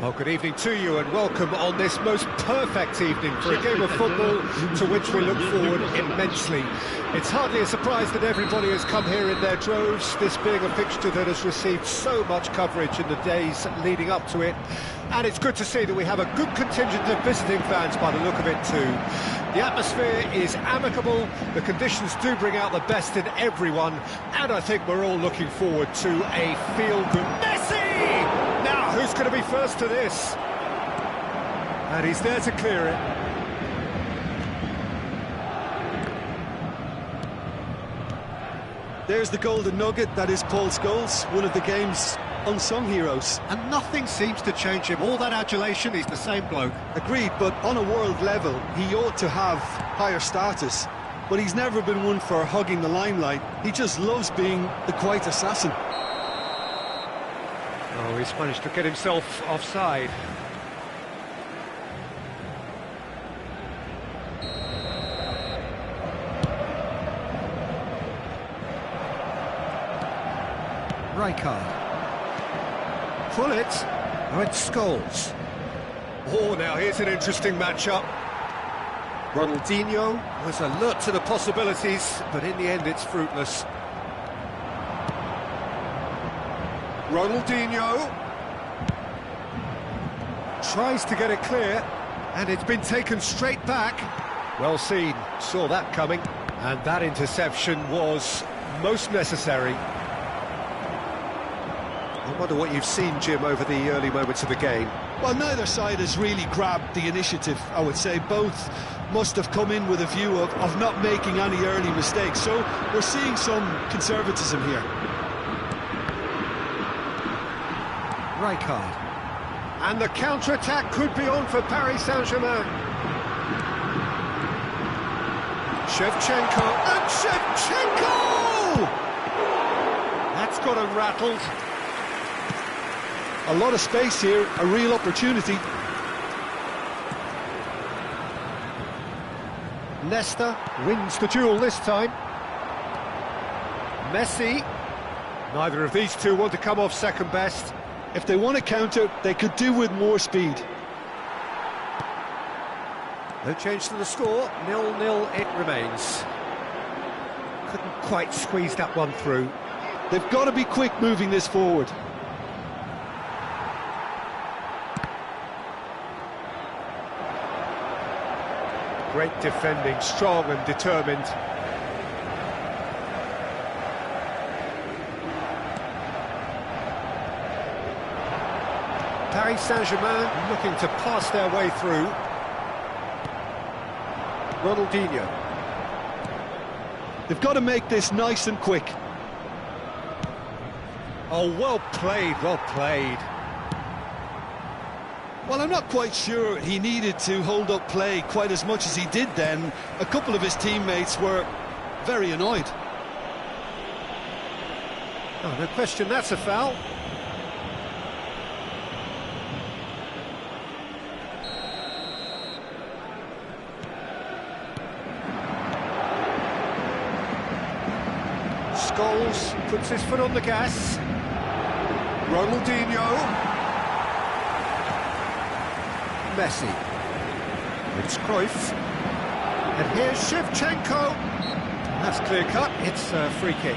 Well, good evening to you and welcome on this most perfect evening for a game of football to which we look forward immensely. It's hardly a surprise that everybody has come here in their droves, this being a fixture that has received so much coverage in the days leading up to it. And it's good to see that we have a good contingent of visiting fans by the look of it too. The atmosphere is amicable, the conditions do bring out the best in everyone, and I think we're all looking forward to a feel-good Messi! Now, who's going to be first to this? And he's there to clear it. There's the golden nugget, that is Paul Scholes, one of the game's unsung heroes. And nothing seems to change him. All that adulation, he's the same bloke. Agreed, but on a world level, he ought to have higher status. But he's never been one for hugging the limelight. He just loves being the quiet assassin. Oh, he's managed to get himself offside. Rijkaard. Pull it. Oh, it's Scholes. Oh, now here's an interesting matchup. Ronaldinho was alert to the possibilities, but in the end it's fruitless. Ronaldinho tries to get it clear, and it's been taken straight back. Well seen, saw that coming, and that interception was most necessary. I wonder what you've seen, Jim, over the early moments of the game. Well, neither side has really grabbed the initiative, I would say. Both must have come in with a view of not making any early mistakes, so we're seeing some conservatism here. Rijkaard. And the counter-attack could be on for Paris Saint-Germain. Shevchenko, and Shevchenko! That's got him rattled. A lot of space here, a real opportunity. Leicester wins the duel this time. Messi. Neither of these two want to come off second best. If they want to counter, they could do with more speed. No change to the score, 0-0 it remains. Couldn't quite squeeze that one through. They've got to be quick moving this forward. Great defending, strong and determined. Paris Saint-Germain looking to pass their way through. Ronaldinho. They've got to make this nice and quick. Oh, well played, well played. Well, I'm not quite sure he needed to hold up play quite as much as he did then. A couple of his teammates were very annoyed. Oh, no question, that's a foul. Scholes puts his foot on the gas. Ronaldinho. Messi. It's Cruyff. And here's Shevchenko. That's clear cut, it's a free kick.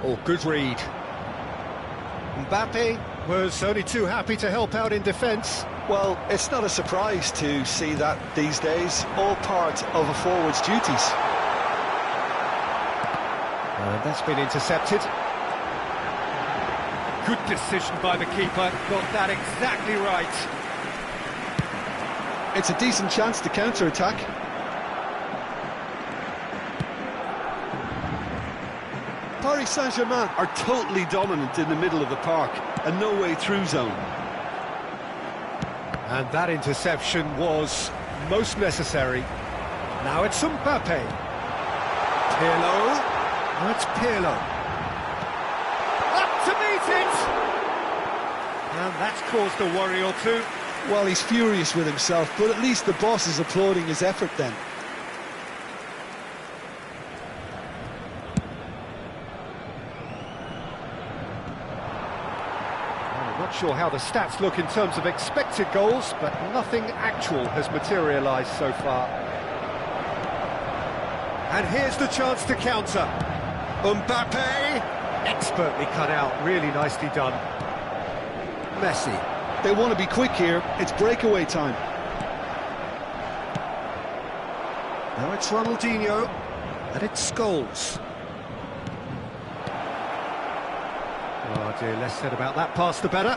Oh, good read. Mbappe was only too happy to help out in defence. Well, it's not a surprise to see that these days, all part of a forward's duties. And that's been intercepted. Good decision by the keeper, got that exactly right. It's a decent chance to counter-attack. Paris Saint-Germain are totally dominant in the middle of the park, and no way through zone. And that interception was most necessary. Now it's Mbappe. Pirlo. That's Pirlo. Up to meet it! And that's caused a worry or two. Well, he's furious with himself, but at least the boss is applauding his effort then. Not sure how the stats look in terms of expected goals, but nothing actual has materialised so far. And here's the chance to counter. Mbappe! Expertly cut out, really nicely done. Messi. They want to be quick here, it's breakaway time. Now it's Ronaldinho, and it's Scholes. Oh dear, less said about that pass the better.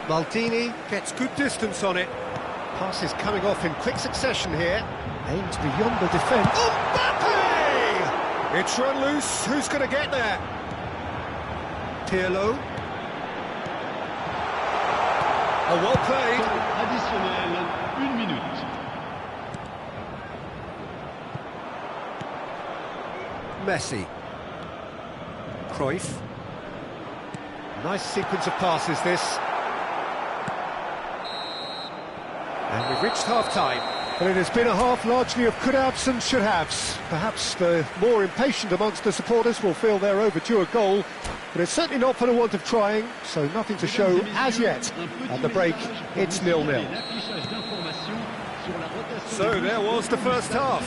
Maldini gets good distance on it. Pass is coming off in quick succession here. Aims beyond the defence. Mbappe! It's run loose, who's going to get there? Pirlo. Oh, well played. Additionnel, 1 minute. Messi. Cruyff. Nice sequence of passes, this. And we've reached half-time. Well, it has been a half largely of could-haves and should-haves. Perhaps the more impatient amongst the supporters will feel they're overdue a goal, but it's certainly not for the want of trying, so nothing to show as yet. At the break, it's 0-0. So there was the first half.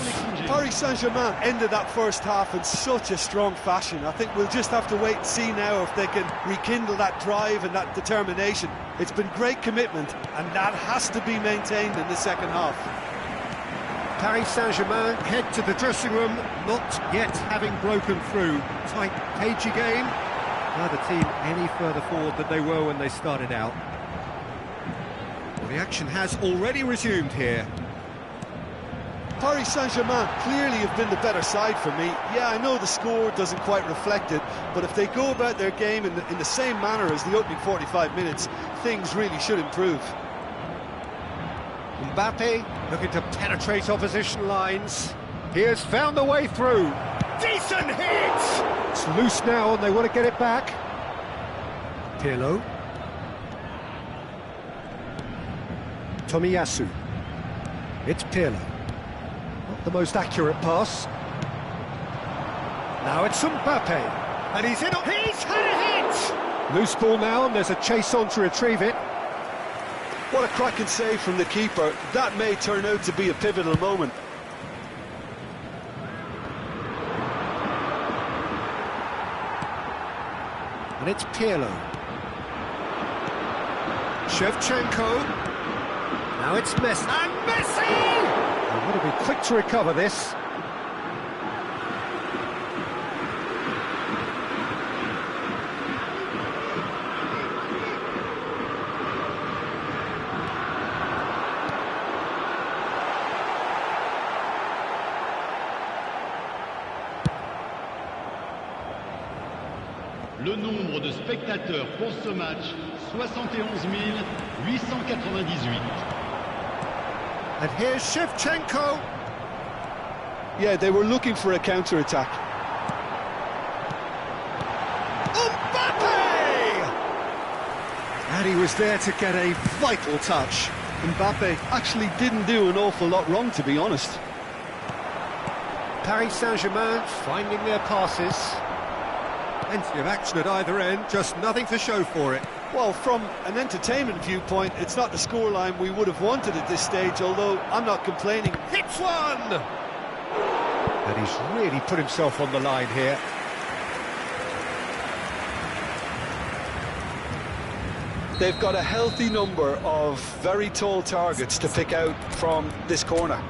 Paris Saint-Germain ended that first half in such a strong fashion. I think we'll just have to wait and see now if they can rekindle that drive and that determination. It's been great commitment, and that has to be maintained in the second half. Paris Saint-Germain head to the dressing room, not yet having broken through. Tight, cagey game. Neither team any further forward than they were when they started out. Well, the action has already resumed here. Paris Saint-Germain clearly have been the better side for me. Yeah, I know the score doesn't quite reflect it, but if they go about their game in the same manner as the opening 45 minutes, things really should improve. Mbappe looking to penetrate opposition lines. He has found the way through. Decent hit! It's loose now and they want to get it back. Pirlo. Tomiyasu. It's Pirlo. Not the most accurate pass. Now it's Mbappe. And he's in. He's had a hit! Loose ball now and there's a chase on to retrieve it. What a cracking save from the keeper. That may turn out to be a pivotal moment. And it's Pirlo. Shevchenko. Now it's Messi. And Messi! They've got to be quick to recover this. Le nombre de spectateurs pour ce match, 71 898. And here's Shevchenko. Yeah, they were looking for a counter-attack. Mbappe! And he was there to get a vital touch. Mbappe actually didn't do an awful lot wrong, to be honest. Paris Saint-Germain finding their passes. Plenty of action at either end, just nothing to show for it. Well, from an entertainment viewpoint, it's not the scoreline we would have wanted at this stage, although I'm not complaining. Hits one! And he's really put himself on the line here. They've got a healthy number of very tall targets to pick out from this corner.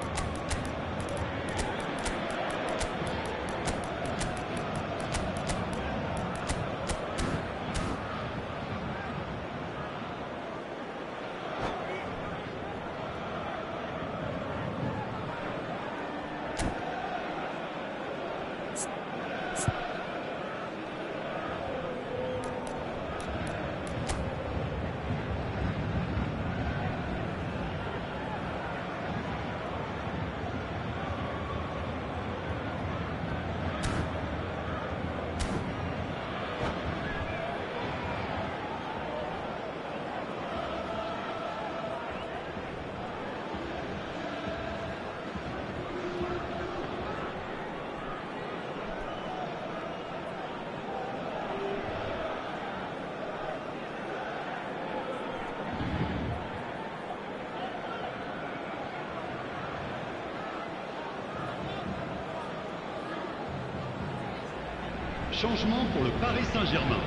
Changement pour le Paris Saint-Germain.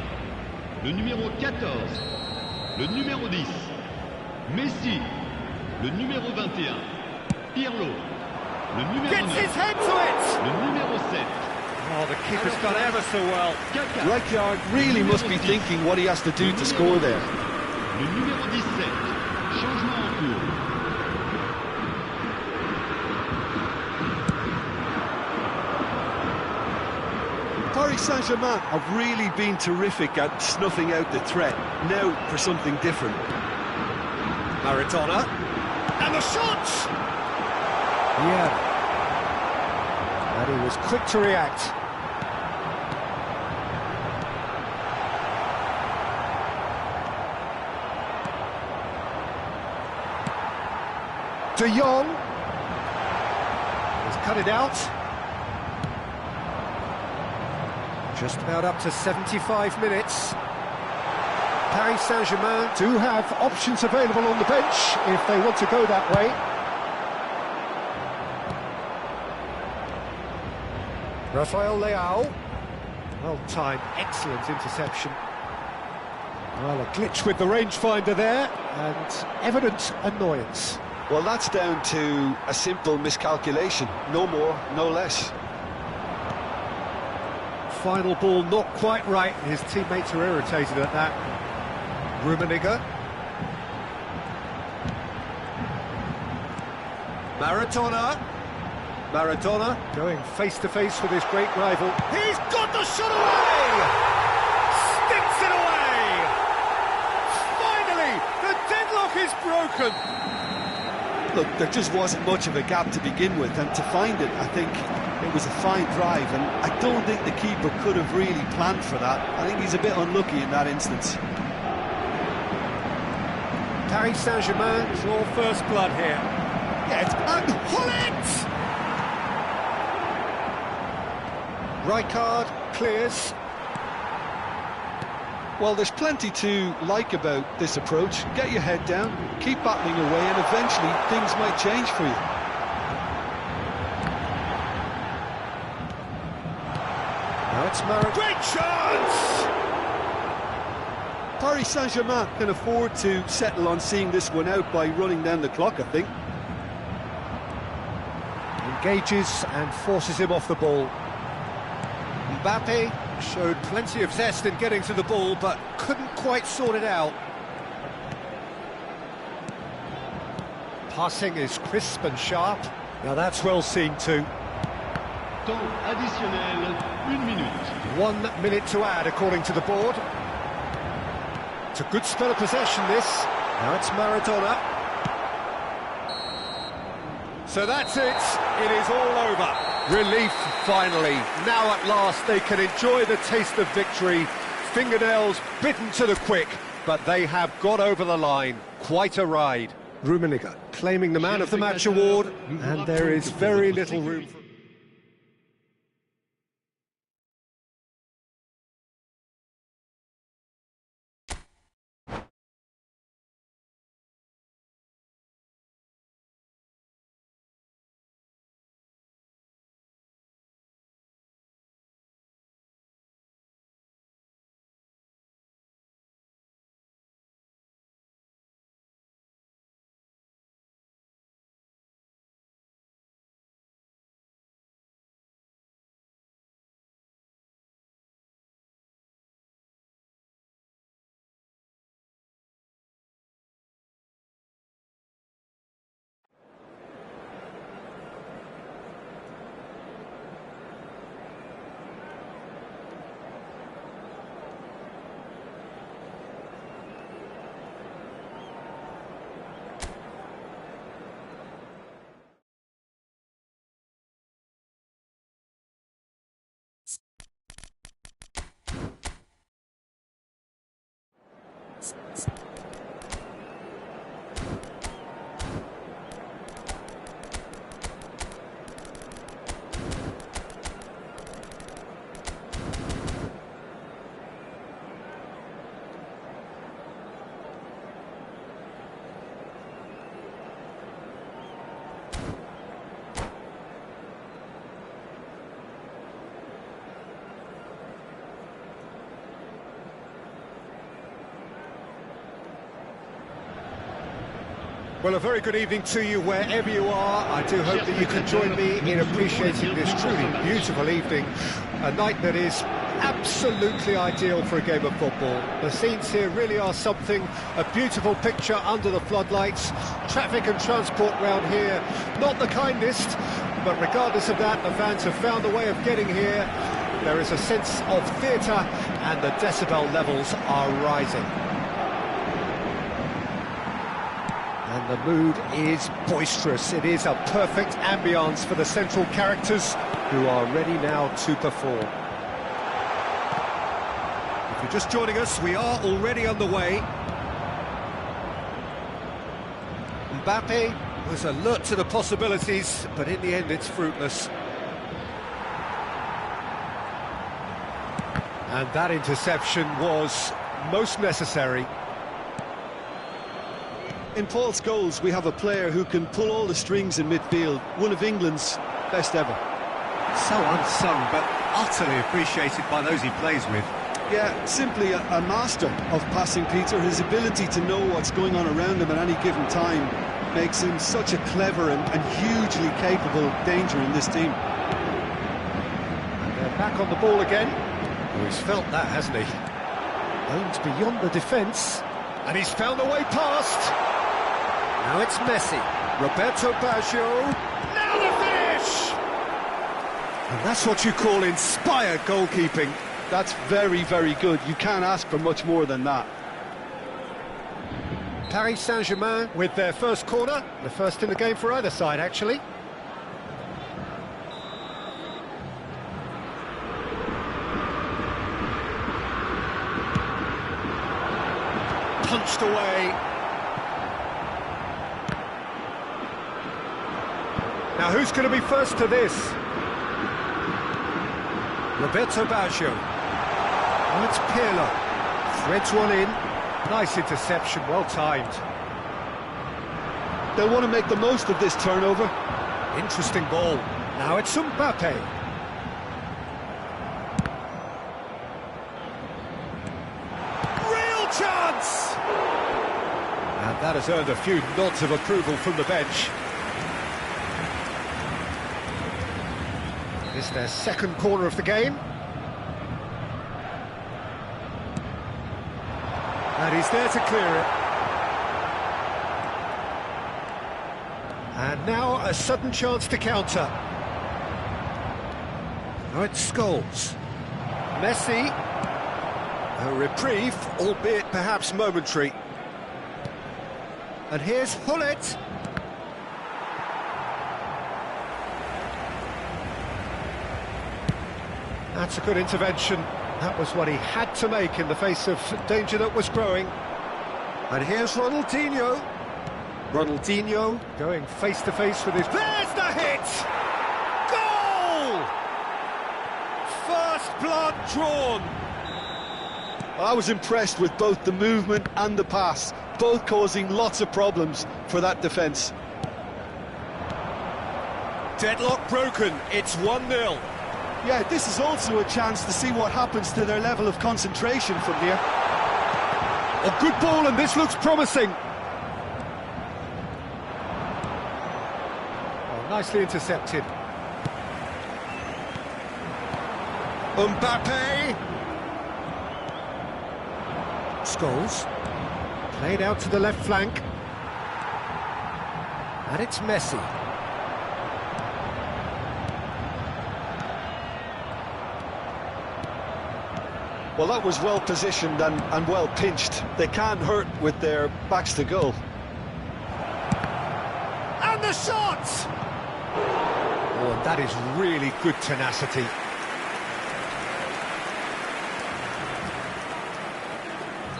Le numéro 14, le numéro 10, Messi, le numéro 21, Pirlo, le numéro 9, le numéro 7. Oh, the keeper's done ever so well. Rijkaard really must be thinking what he has to do to score there. Le numéro 17, changement en cours. Paris Saint-Germain have really been terrific at snuffing out the threat. Now for something different. Maradona. And the shot! Yeah. And he was quick to react. De Jong. He's cut it out. Just about up to 75 minutes. Paris Saint-Germain do have options available on the bench if they want to go that way. Rafael Leao. Well timed, excellent interception. Well, a glitch with the rangefinder there, and evident annoyance. Well, that's down to a simple miscalculation. No more, no less. Final ball not quite right. His teammates are irritated at that. Rummenigge. Maradona going face to face with his great rival. He's got the shot away! Sticks it away! Finally, the deadlock is broken. Look, there just wasn't much of a gap to begin with, and to find it, I think it was a fine drive, and I don't think the keeper could have really planned for that. I think he's a bit unlucky in that instance. Paris Saint-Germain draw first blood here. Yeah, it's Hullet! Rijkaard clears. Well, there's plenty to like about this approach. Get your head down, keep battling away, and eventually things might change for you. Now it's Maradona. Great chance! Paris Saint-Germain can afford to settle on seeing this one out by running down the clock, I think. Engages and forces him off the ball. Mbappe showed plenty of zest in getting to the ball, but couldn't quite sort it out. Passing is crisp and sharp. Now that's well seen too. Temps additionnel, 1 minute. 1 minute to add, according to the board. It's a good spell of possession, this. Now it's Maradona. So that's it. It is all over. Relief, finally. Now at last they can enjoy the taste of victory. Fingernails bitten to the quick, but they have got over the line. Quite a ride. Rummenigge claiming the Man of the Match award, and there is very little room for... Well, a very good evening to you wherever you are. I do hope that you can join me in appreciating this truly beautiful evening, a night that is absolutely ideal for a game of football. The scenes here really are something, a beautiful picture under the floodlights. Traffic and transport round here, not the kindest, but regardless of that, the fans have found a way of getting here. There is a sense of theatre and the decibel levels are rising. And the mood is boisterous. It is a perfect ambience for the central characters who are ready now to perform. If you're just joining us, we are already underway. Mbappe was alert to the possibilities, but in the end it's fruitless. And that interception was most necessary. In Paul's goals, we have a player who can pull all the strings in midfield, one of England's best ever. So unsung, but utterly appreciated by those he plays with. Yeah, simply a master of passing, Peter. His ability to know what's going on around him at any given time makes him such a clever and hugely capable danger in this team. And they're back on the ball again. Oh, he's felt that, hasn't he? Aimed beyond the defence, and he's found a way past. Now it's Messi, Roberto Baggio, now the finish! And that's what you call inspired goalkeeping. That's very, very good. You can't ask for much more than that. Paris Saint-Germain with their first corner, the first in the game for either side, actually. Punched away. Now who's going to be first to this? Roberto Baggio. Oh, it's Pirlo. Threads one in. Nice interception, well timed. They'll want to make the most of this turnover. Interesting ball. Now it's Mbappe. Real chance! And that has earned a few nods of approval from the bench. It's their second corner of the game. And he's there to clear it. And now a sudden chance to counter. Now it's Scholes. Messi. A reprieve, albeit perhaps momentary. And here's Hullet. That's a good intervention. That was what he had to make in the face of danger that was growing. And here's Ronaldinho. Ronaldinho going face-to-face with his... There's the hit! Goal! First blood drawn. I was impressed with both the movement and the pass, both causing lots of problems for that defence. Deadlock broken. It's 1-0. Yeah, this is also a chance to see what happens to their level of concentration from here. A good ball, and this looks promising. Oh, nicely intercepted. Mbappe. Scholes. Played out to the left flank. And it's Messi. Well, that was well positioned and well pinched. They can't hurt with their backs to goal. And the shot! Oh, that is really good tenacity.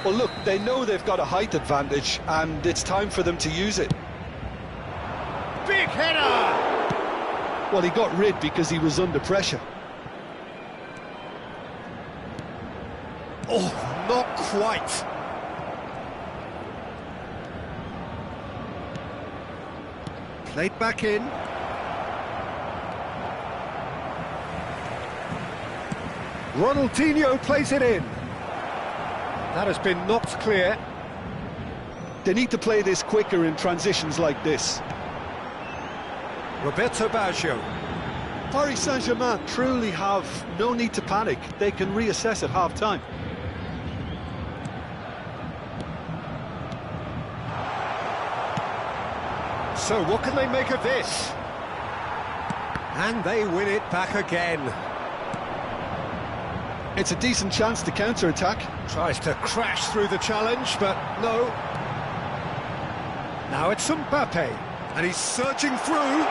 Well, look, they know they've got a height advantage, and it's time for them to use it. Big header! Well, he got rid because he was under pressure. Oh, not quite. Played back in. Ronaldinho plays it in. That has been knocked clear. They need to play this quicker in transitions like this. Roberto Baggio. Paris Saint-Germain truly have no need to panic. They can reassess at half-time. So what can they make of this? And they win it back again. It's a decent chance to counter-attack. Tries to crash through the challenge, but no. Now it's Mbappe, and he's searching through.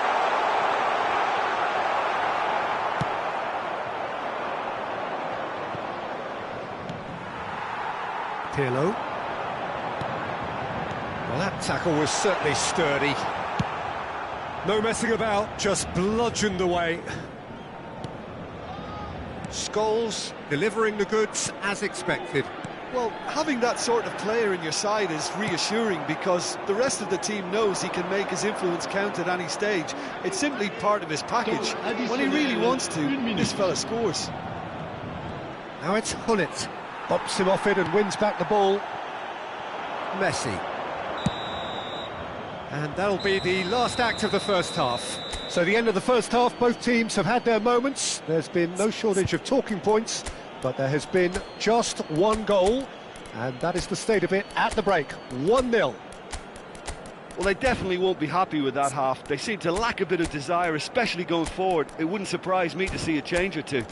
Pirlo. Well, that tackle was certainly sturdy. No messing about, just bludgeoned away. Scholes delivering the goods as expected. Well, having that sort of player in your side is reassuring because the rest of the team knows he can make his influence count at any stage. It's simply part of his package. When he really wants to, this fella scores. Now it's Hullet. Bops him off it and wins back the ball. Messi. And that'll be the last act of the first half. So the end of the first half, both teams have had their moments. There's been no shortage of talking points, but there has been just one goal, and that is the state of it at the break. 1-0. Well, they definitely won't be happy with that half. They seem to lack a bit of desire, especially going forward. It wouldn't surprise me to see a change or two.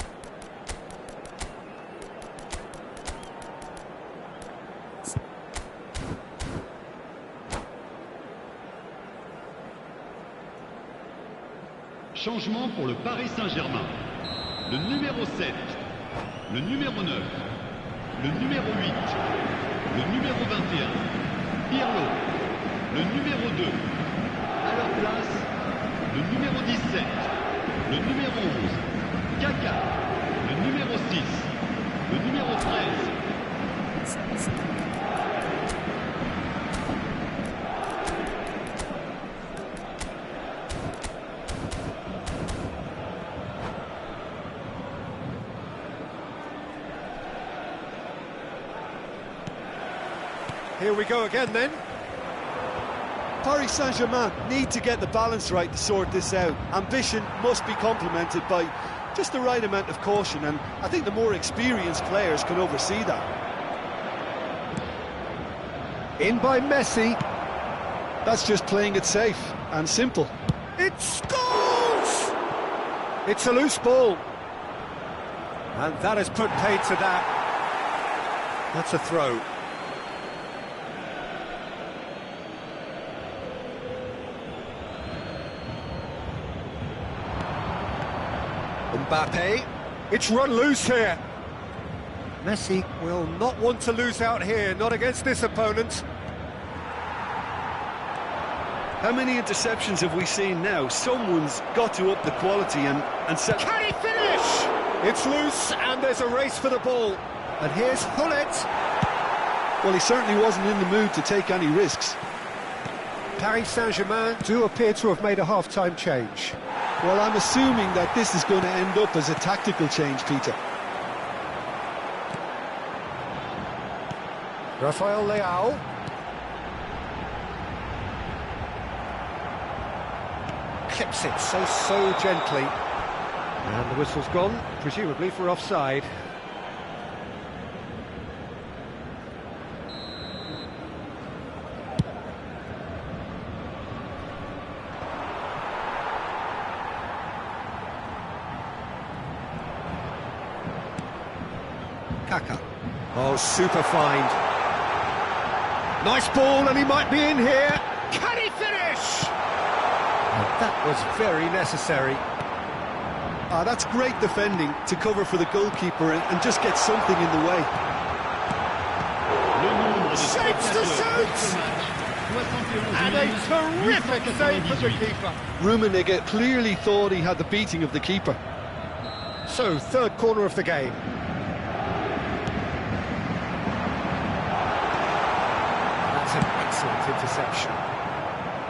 Changement pour le Paris Saint-Germain. Le numéro 7, le numéro 9, le numéro 8, le numéro 21, Pirlo, le numéro 2. À leur place, le numéro 17, le numéro 11, Kaka, le numéro 6, le numéro 13. Here we go again then. Paris Saint-Germain need to get the balance right to sort this out. Ambition must be complemented by just the right amount of caution, and I think the more experienced players can oversee that. In by Messi. That's just playing it safe and simple. It scores! It's a loose ball. And that has put paid to that. That's a throw. Mbappe, it's run loose here. Messi will not want to lose out here, not against this opponent. How many interceptions have we seen now? Someone's got to up the quality and set... Can he finish? It's loose and there's a race for the ball. And here's Hullet. Well, he certainly wasn't in the mood to take any risks. Paris Saint-Germain do appear to have made a half-time change. Well, I'm assuming that this is going to end up as a tactical change, Peter. Rafael Leao. Clips it so gently. And the whistle's gone, presumably for offside. Kaka. Oh, super find. Nice ball, and he might be in here. Can he finish? And that was very necessary. That's great defending to cover for the goalkeeper and just get something in the way. Le Shapes to shoot! And a terrific save from the keeper. Rummenigge clearly thought he had the beating of the keeper. So, third corner of the game. That's an excellent interception.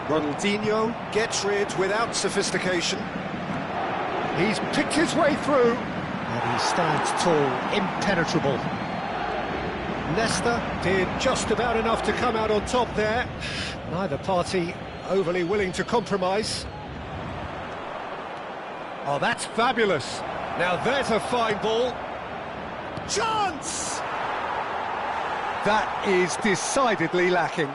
Ronaldinho gets rid without sophistication. He's picked his way through, and he stands tall, impenetrable. Leicester did just about enough to come out on top there. Neither party overly willing to compromise. Oh, that's fabulous. Now there's a fine ball. Chance! That is decidedly lacking.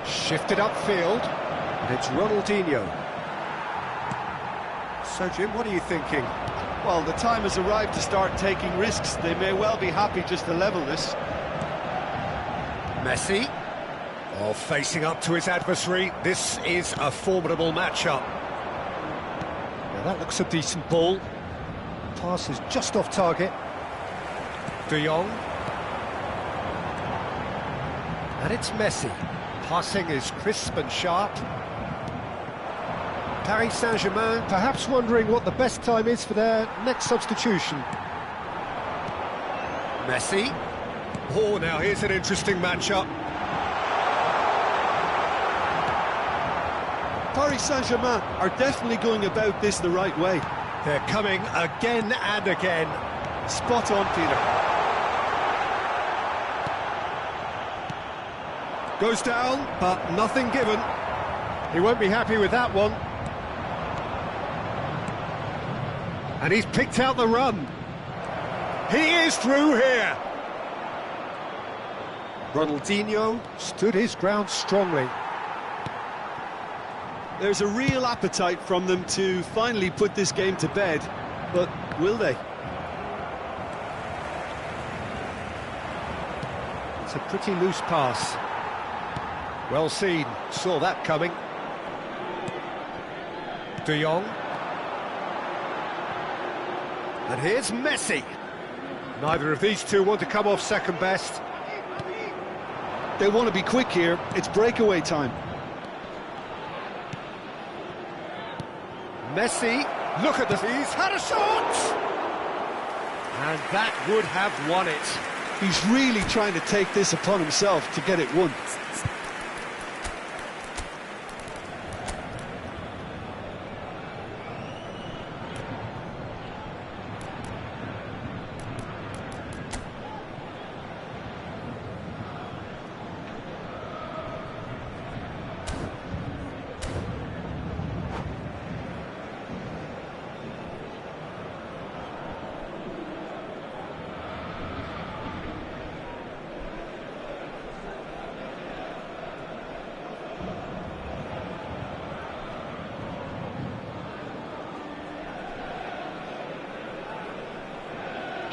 Shifted upfield, and it's Ronaldinho. So, Jim, what are you thinking? Well, the time has arrived to start taking risks. They may well be happy just to level this. Messi. Oh, facing up to his adversary. This is a formidable matchup. Now, that looks a decent ball. Pass is just off target. De Jong. And it's Messi. Passing is crisp and sharp. Paris Saint-Germain perhaps wondering what the best time is for their next substitution. Messi. Oh, now here's an interesting matchup. Paris Saint-Germain are definitely going about this the right way. They're coming again and again. Spot on, Peter. Goes down, but nothing given. He won't be happy with that one. And he's picked out the run. He is through here. Ronaldinho stood his ground strongly. There's a real appetite from them to finally put this game to bed, but will they? It's a pretty loose pass. Well seen, saw that coming. De Jong. And here's Messi. Neither of these two want to come off second best. They want to be quick here. It's breakaway time. Messi, look at this, he's had a shot! And that would have won it. He's really trying to take this upon himself to get it won.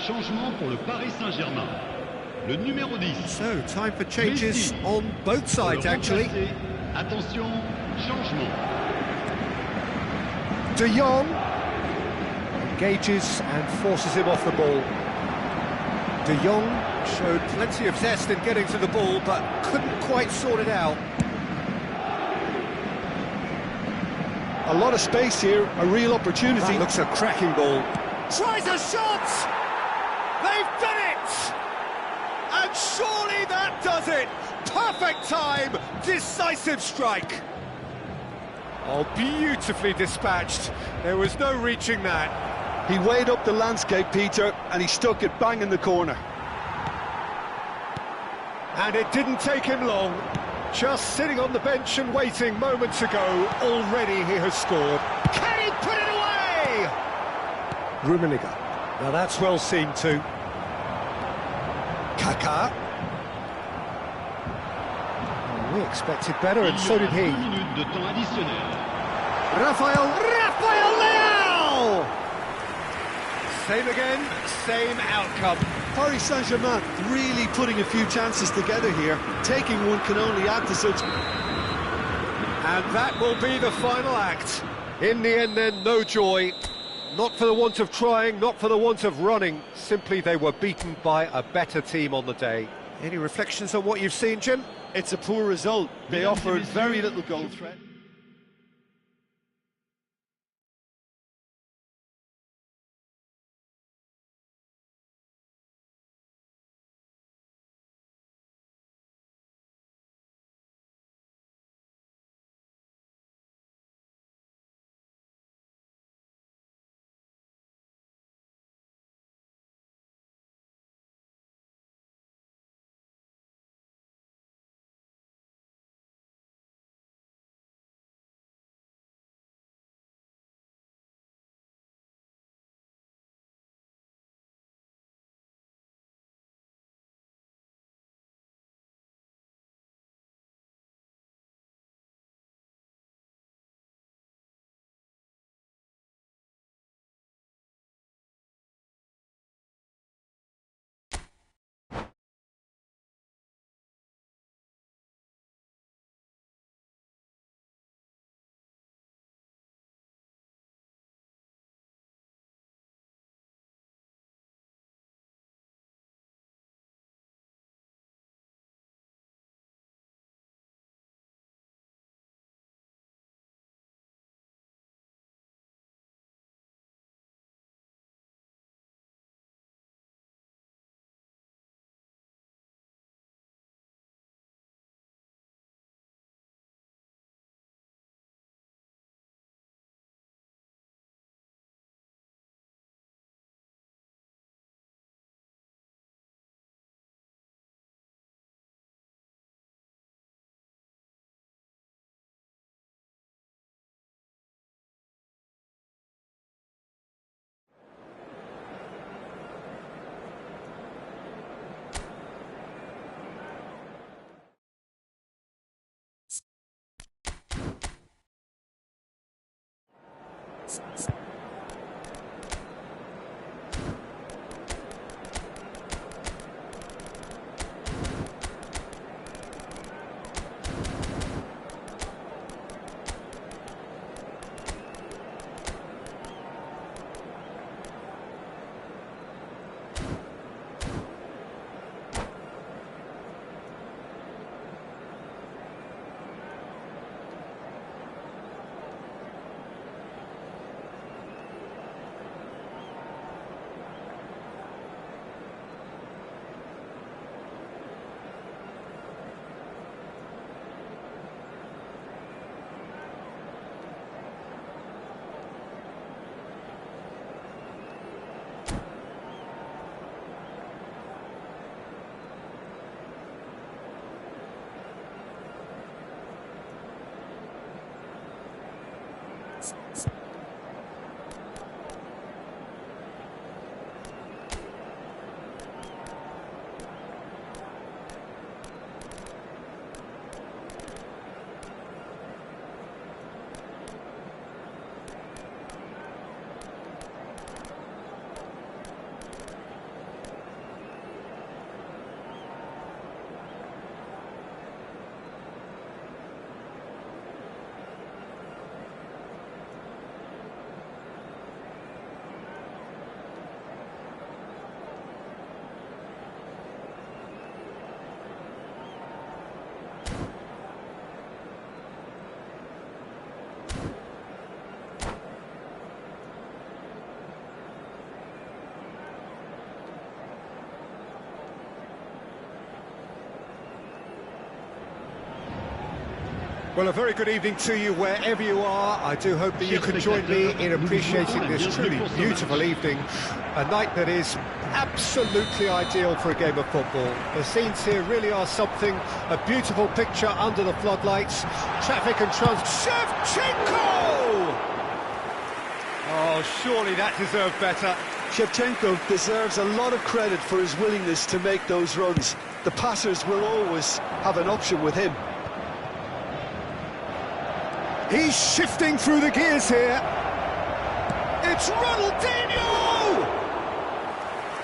Changement pour le Paris Saint-Germain. Le numéro 10. So, time for changes Messi. on both sides, actually. Attention, changement. De Jong engages and forces him off the ball. De Jong showed plenty of zest in getting to the ball, but couldn't quite sort it out. A lot of space here, a real opportunity. That looks a cracking ball. Tries a shot! They've done it! And surely that does it! Perfect time! Decisive strike! Oh, beautifully dispatched. There was no reaching that. He weighed up the landscape, Peter, and he stuck it bang in the corner. And it didn't take him long. Just sitting on the bench and waiting moments ago, already he has scored. Can he put it away? Rummenigge. Now that's well seen too. Kaká. We expected better, and so did he. Rafael Leao! Same again, same outcome. Paris Saint-Germain really putting a few chances together here. Taking one can only add to such... And that will be the final act. In the end then, no joy. Not for the want of trying, not for the want of running, simply they were beaten by a better team on the day. Any reflections on what you've seen, Jim? It's a poor result. They offered very little goal threat. Well, a very good evening to you wherever you are. I do hope that you can join me in appreciating this truly beautiful evening, a night that is absolutely ideal for a game of football. The scenes here really are something, a beautiful picture under the floodlights, traffic and Shevchenko! Oh, surely that deserved better. Shevchenko deserves a lot of credit for his willingness to make those runs. The passers will always have an option with him. He's shifting through the gears here. It's Ronaldinho!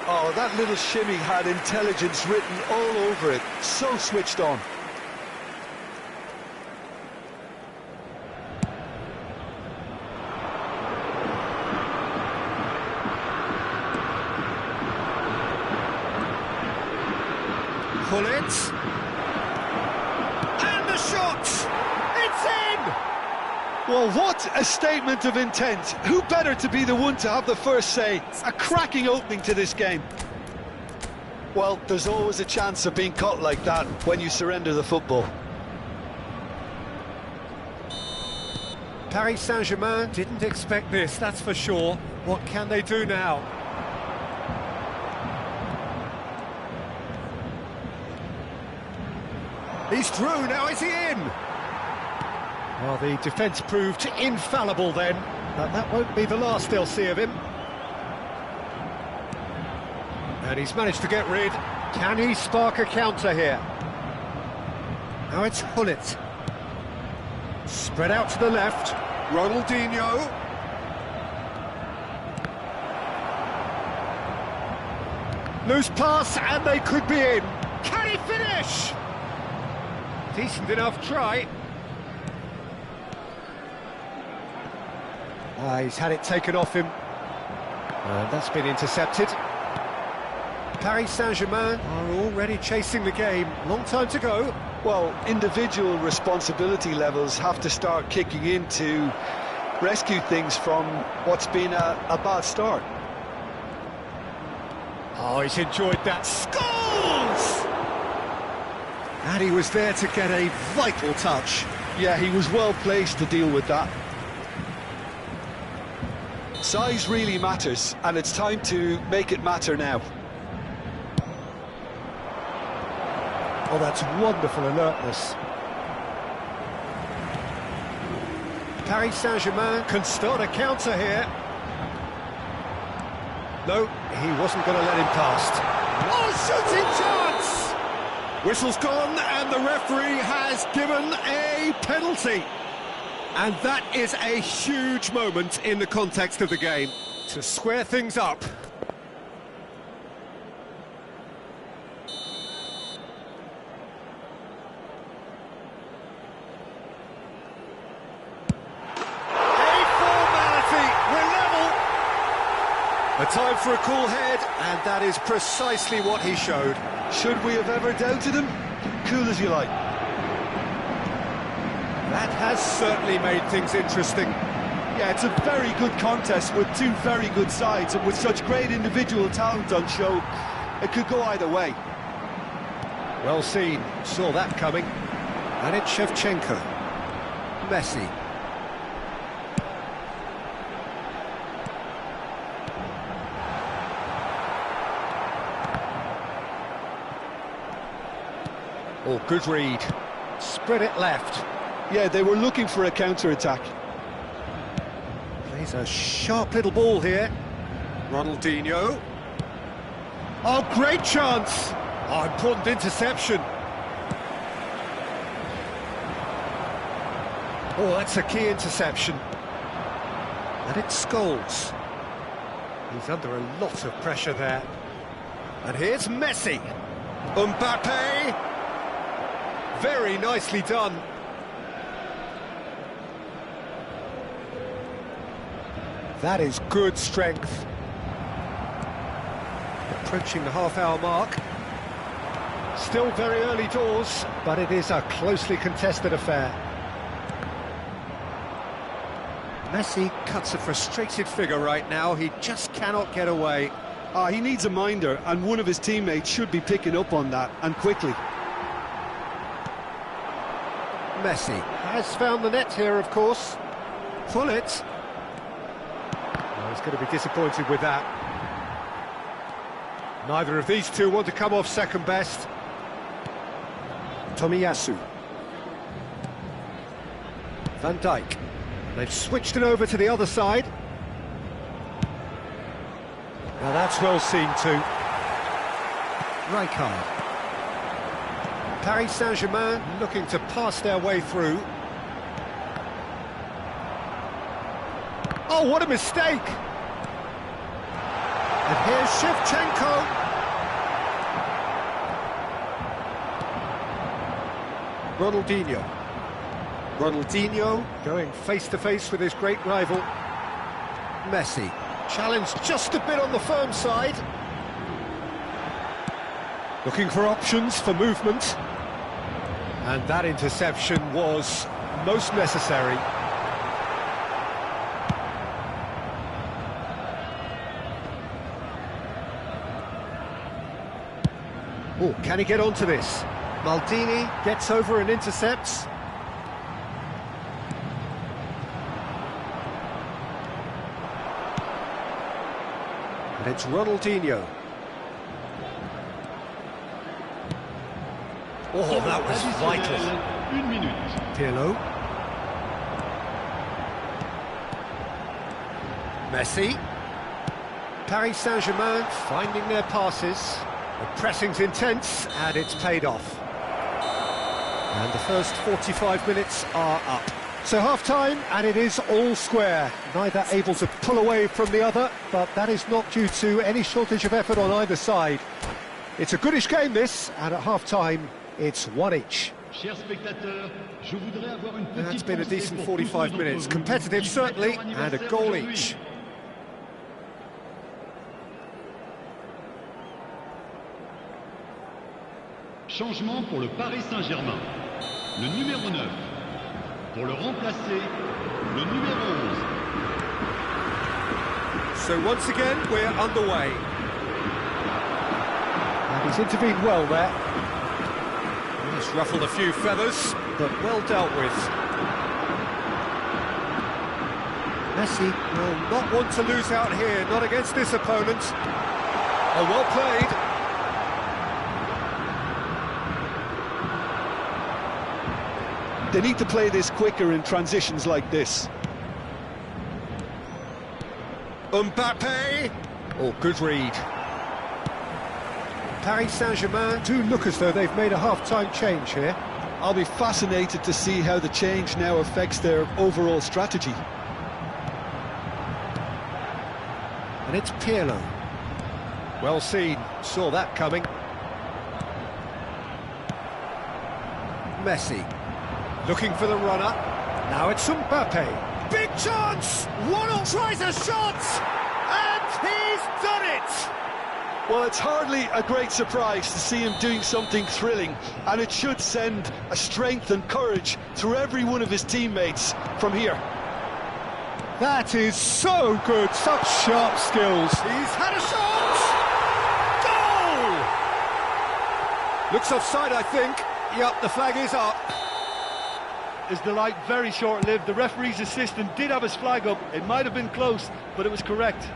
Oh, that little shimmy had intelligence written all over it. So switched on. Gullit. And the shot! It's in! Well, what a statement of intent. Who better to be the one to have the first say? A cracking opening to this game. Well, there's always a chance of being caught like that when you surrender the football. Paris Saint-Germain didn't expect this, that's for sure. What can they do now? He's through, now is he in? Well, the defence proved infallible then, but that won't be the last they'll see of him. And he's managed to get rid. Can he spark a counter here? Now it's Gullit. Spread out to the left. Ronaldinho. Loose pass, and they could be in. Can he finish? Decent enough try. He's had it taken off him. That's been intercepted. Paris Saint-Germain are already chasing the game. Long time to go. Well, individual responsibility levels have to start kicking in to rescue things from what's been a bad start. Oh, he's enjoyed that. Scores! And he was there to get a vital touch. Yeah, he was well placed to deal with that. Size really matters, and it's time to make it matter now. Oh, that's wonderful alertness. Paris Saint-Germain can start a counter here. No, he wasn't going to let him past. Oh, shooting chance! Whistle's gone, and the referee has given a penalty. And that is a huge moment in the context of the game. To square things up. A time for a cool head, and that is precisely what he showed. Should we have ever doubted him? Cool as you like. That has certainly made things interesting. Yeah, it's a very good contest with two very good sides, and with such great individual talent on show, it could go either way. Well seen, saw that coming. And it's Shevchenko. Messi. Oh, good read. Spread it left. Yeah, they were looking for a counter-attack. Plays a sharp little ball here. Ronaldinho. Oh, great chance! Oh, important interception. Oh, that's a key interception. And it's Scholes. He's under a lot of pressure there. And here's Messi. Mbappe. Very nicely done. That is good strength. Approaching the half-hour mark. Still very early doors, but it is a closely contested affair. Messi cuts a frustrated figure right now. He just cannot get away. He needs a minder, and one of his teammates should be picking up on that, and quickly. Messi has found the net here, of course. Gullit. Oh, he's going to be disappointed with that. Neither of these two want to come off second best. Tomiyasu. Van Dijk. They've switched it over to the other side. Now that's well seen too. Rijkaard. Paris Saint-Germain looking to pass their way through. Oh, what a mistake! And here's Shevchenko. Ronaldinho. Ronaldinho going face-to-face with his great rival. Messi. Challenged just a bit on the firm side. Looking for options for movement. And that interception was most necessary. Oh, can he get onto this? Maldini gets over and intercepts. And it's Ronaldinho. Oh, that was vital. 1 minute. Pirlo. Messi. Paris Saint-Germain finding their passes. The pressing's intense, and it's paid off. And the first 45 minutes are up. So half-time, and it is all square. Neither able to pull away from the other, but that is not due to any shortage of effort on either side. It's a goodish game, this, and at half-time, it's one each. That's been a decent 45 minutes. Competitive, certainly, and a goal each. Changement pour le Paris Saint-Germain. Le numéro 9. Pour le remplacer, le numéro 11. So once again, we're underway. And he's intervened well there. He's ruffled a few feathers, but well dealt with. Messi will not want to lose out here, not against this opponent. Oh, well played. They need to play this quicker in transitions like this. Mbappe! Oh, good read. Paris Saint-Germain do look as though they've made a half-time change here. I'll be fascinated to see how the change now affects their overall strategy. And it's Pirlo. Well seen, saw that coming. Messi. Looking for the runner. Now it's Mbappe. Big chance! One tries a shot! And he's done it! Well, it's hardly a great surprise to see him doing something thrilling, and it should send a strength and courage through every one of his teammates from here. That is so good, such sharp skills. He's had a shot! Goal! Looks offside, I think. Yep, the flag is up. Is the light very short-lived? The referee's assistant did have his flag up. It might have been close, but it was correct.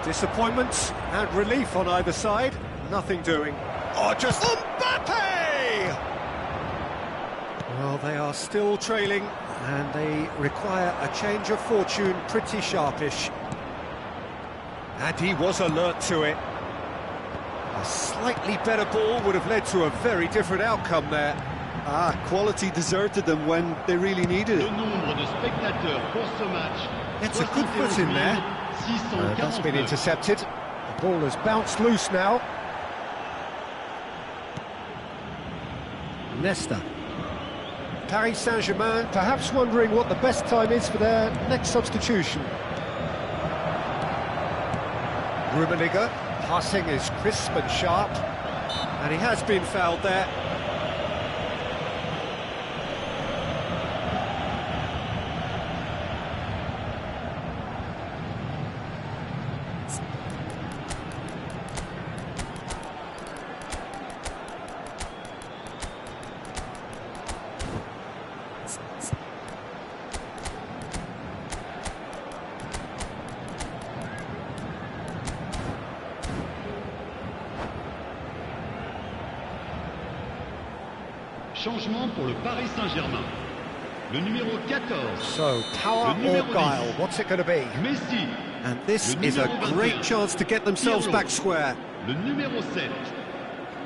Disappointment and relief on either side. Nothing doing. Oh, just Mbappe! Well, they are still trailing, and they require a change of fortune pretty sharpish. And he was alert to it. A slightly better ball would have led to a very different outcome there. Ah, quality deserted them when they really needed it. Le nombre de spectateurs pour ce match. It's a good foot in there. That's been intercepted. The ball has bounced loose now. Nesta. Paris Saint-Germain perhaps wondering what the best time is for their next substitution. Rummenigge, passing is crisp and sharp, and he has been fouled there. Changement pour le Paris Saint-Germain. Le numéro 14. So, power or guile, what's it going to be? Messi. And this is a great chance to get themselves back square. Le numéro 7.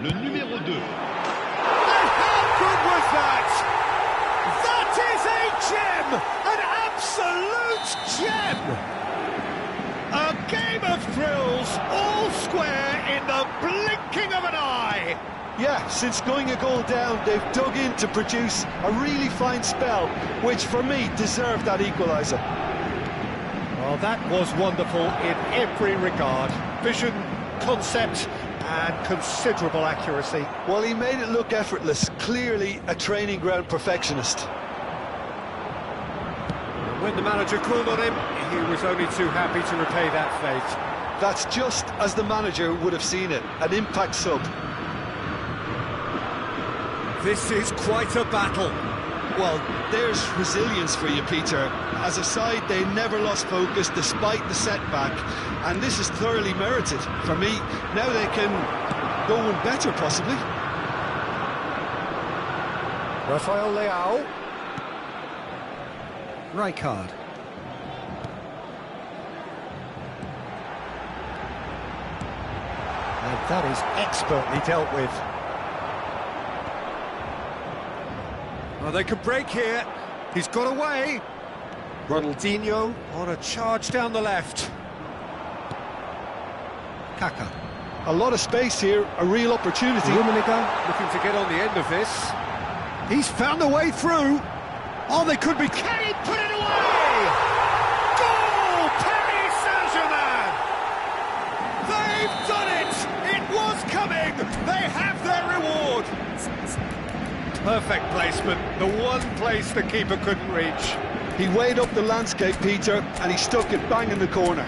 Le numéro 2. And how good was that? That is a gem! An absolute gem! A game of thrills, all square in the blinking of an eye. Yeah, since going a goal down, they've dug in to produce a really fine spell, which for me deserved that equaliser. Well, that was wonderful in every regard. Vision, concept, and considerable accuracy. Well, he made it look effortless, clearly a training ground perfectionist. When the manager called on him, he was only too happy to repay that faith. That's just as the manager would have seen it, an impact sub. This is quite a battle. Well, there's resilience for you, Peter. As a side, they never lost focus despite the setback, and this is thoroughly merited. For me, now they can go one better, possibly. Rafael Leao. Rijkaard. And that is expertly dealt with. Well, they could break here. He's got away. Ronaldinho on a charge down the left. Kaka. A lot of space here, a real opportunity. Rummenigge looking to get on the end of this. He's found a way through. Oh, they could be... Can he put it away? Goal! Paris Saint-Germain! They've done it! It was coming! They have their reward! Perfect placement, the one place the keeper couldn't reach. He weighed up the landscape, Peter, and he stuck it bang in the corner.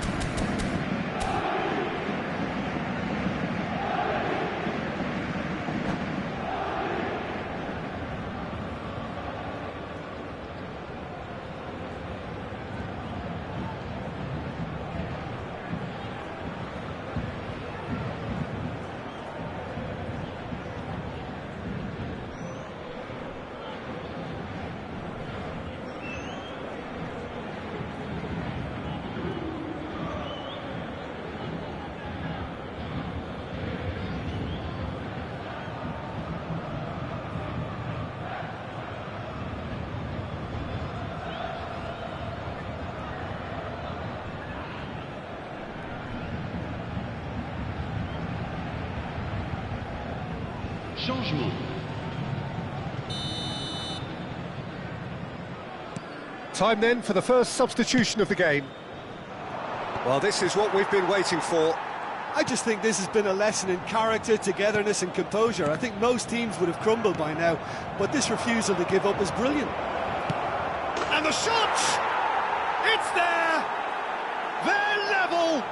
Changement. Time then for the first substitution of the game. Well, this is what we've been waiting for. I just think this has been a lesson in character, togetherness and composure. I think most teams would have crumbled by now, but this refusal to give up is brilliant. And the shot! It's there! They're level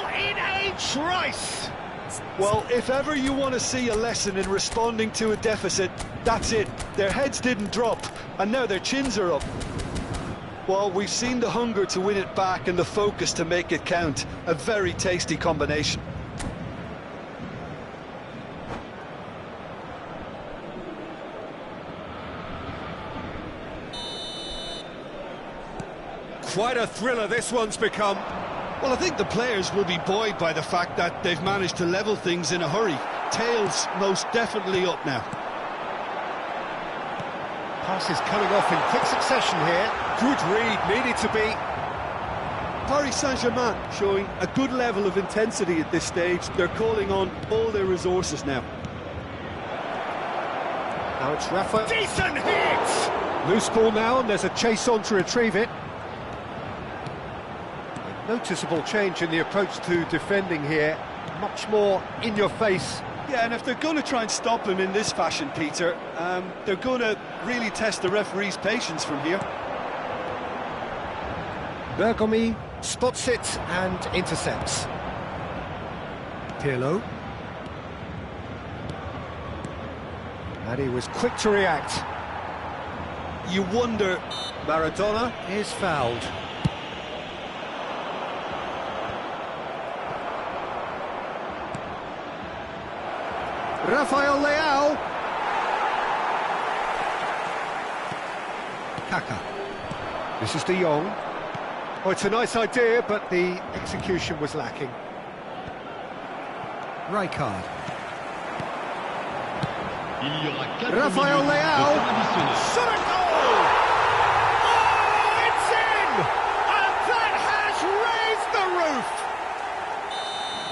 in a trice! Well, if ever you want to see a lesson in responding to a deficit, that's it. Their heads didn't drop, and now their chins are up. Well, we've seen the hunger to win it back and the focus to make it count. A very tasty combination. Quite a thriller this one's become. Well, I think the players will be buoyed by the fact that they've managed to level things in a hurry. Tails most definitely up now. Passes coming off in quick succession here. Good read, needed to be. Paris Saint-Germain showing a good level of intensity at this stage. They're calling on all their resources now. Now it's Rafa. Decent hit! Loose ball now, and there's a chase on to retrieve it. Noticeable change in the approach to defending here. Much more in your face. Yeah, and if they're going to try and stop him in this fashion, Peter, they're going to really test the referee's patience from here. Bergomi spots it and intercepts. Pirlo. And he was quick to react. You wonder... Maradona is fouled. Rafael Leao. Kaka. This is De Jong. Oh, it's a nice idea, but the execution was lacking. Rijkaard. Il y aura 4 Rafael minutes de Leao. temps additionnel. Shot a goal! Oh, it's in! And that has raised the roof!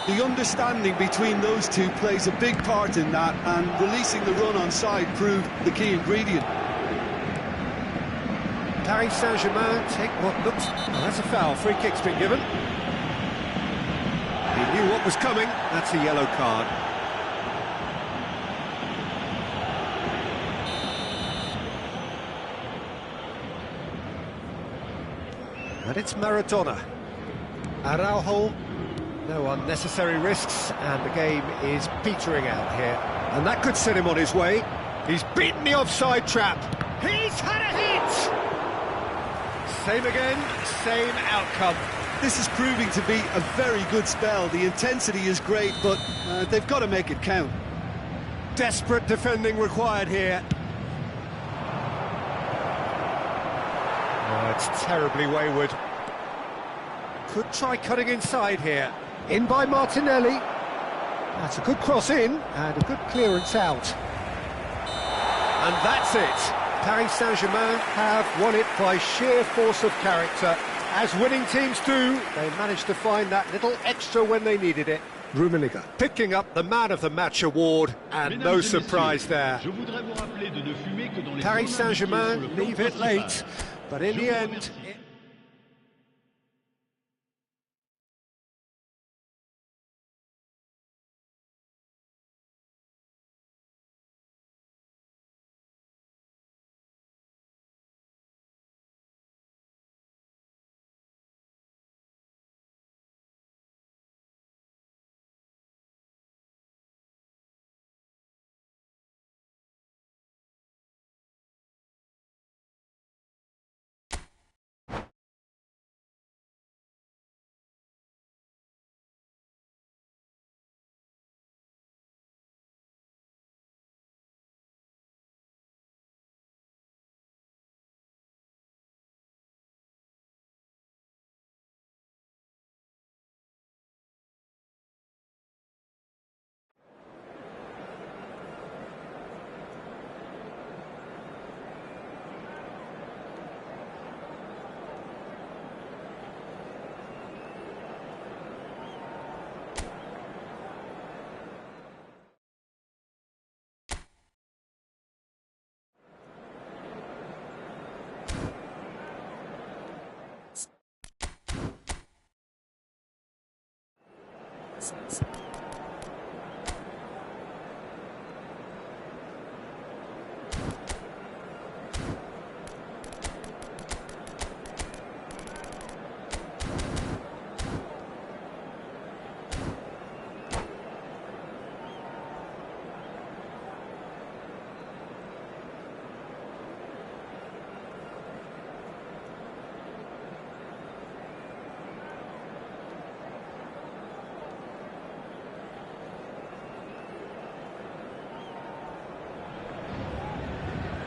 The understanding between those two plays a big part in that, and releasing the run on side proved the key ingredient. Paris Saint-Germain take what looks... Oh, that's a foul. Free kick's been given. He knew what was coming. That's a yellow card. And it's Maradona. Araujo. No unnecessary risks, and the game is petering out here. And that could set him on his way. He's beaten the offside trap. He's had a hit! Same again, same outcome. This is proving to be a very good spell. The intensity is great, but they've got to make it count. Desperate defending required here. Oh, it's terribly wayward. Could try cutting inside here. In by Martinelli. That's a good cross in, and a good clearance out. And that's it. Paris Saint-Germain have won it by sheer force of character. As winning teams do, they managed to find that little extra when they needed it. Rummenigge picking up the Man of the Match award, and no surprise there. Paris Saint-Germain leave it late, but in the end...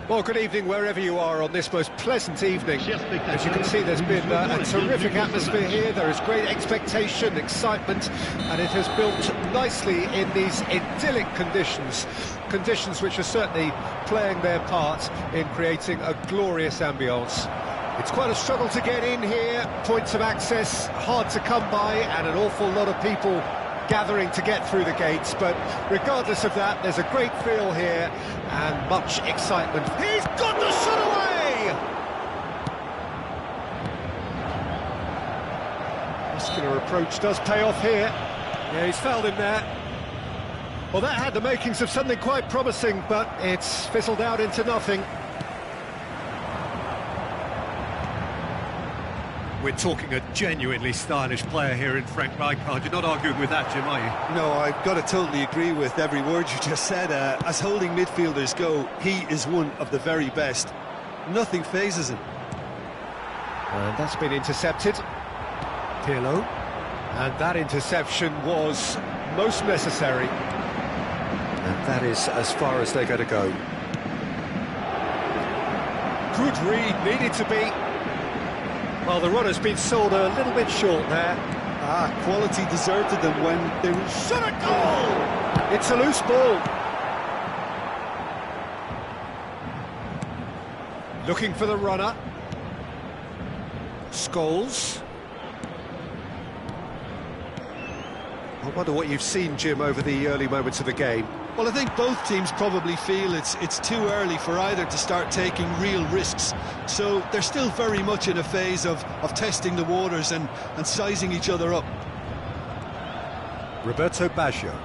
Well, good evening wherever you are on this most pleasant evening. As you can see, there's been a terrific atmosphere here. There is great expectation, excitement, and it has built nicely in these idyllic conditions. Conditions which are certainly playing their part in creating a glorious ambience. It's quite a struggle to get in here, points of access hard to come by, and an awful lot of people gathering to get through the gates, but regardless of that, there's a great feel here and much excitement. He's got the shot away! Muscular approach does pay off here. Yeah, he's fouled him there. Well, that had the makings of something quite promising, but it's fizzled out into nothing. We're talking a genuinely stylish player here in Frank Rijkaard. You're not arguing with that, Jim, are you? No, I've got to totally agree with every word you just said. As holding midfielders go, he is one of the very best. Nothing phases him. And that's been intercepted. Pirlo. And that interception was most necessary. And that is as far as they're going to go. Good read, needed to be. Well, the runner's been sold a little bit short there. Quality deserted them when they were... Shot a goal! It's a loose ball. Looking for the runner. Scholes. I wonder what you've seen, Jim, over the early moments of the game. Well, I think both teams probably feel it's too early for either to start taking real risks. So they're still very much in a phase of testing the waters and sizing each other up. Roberto Baggio.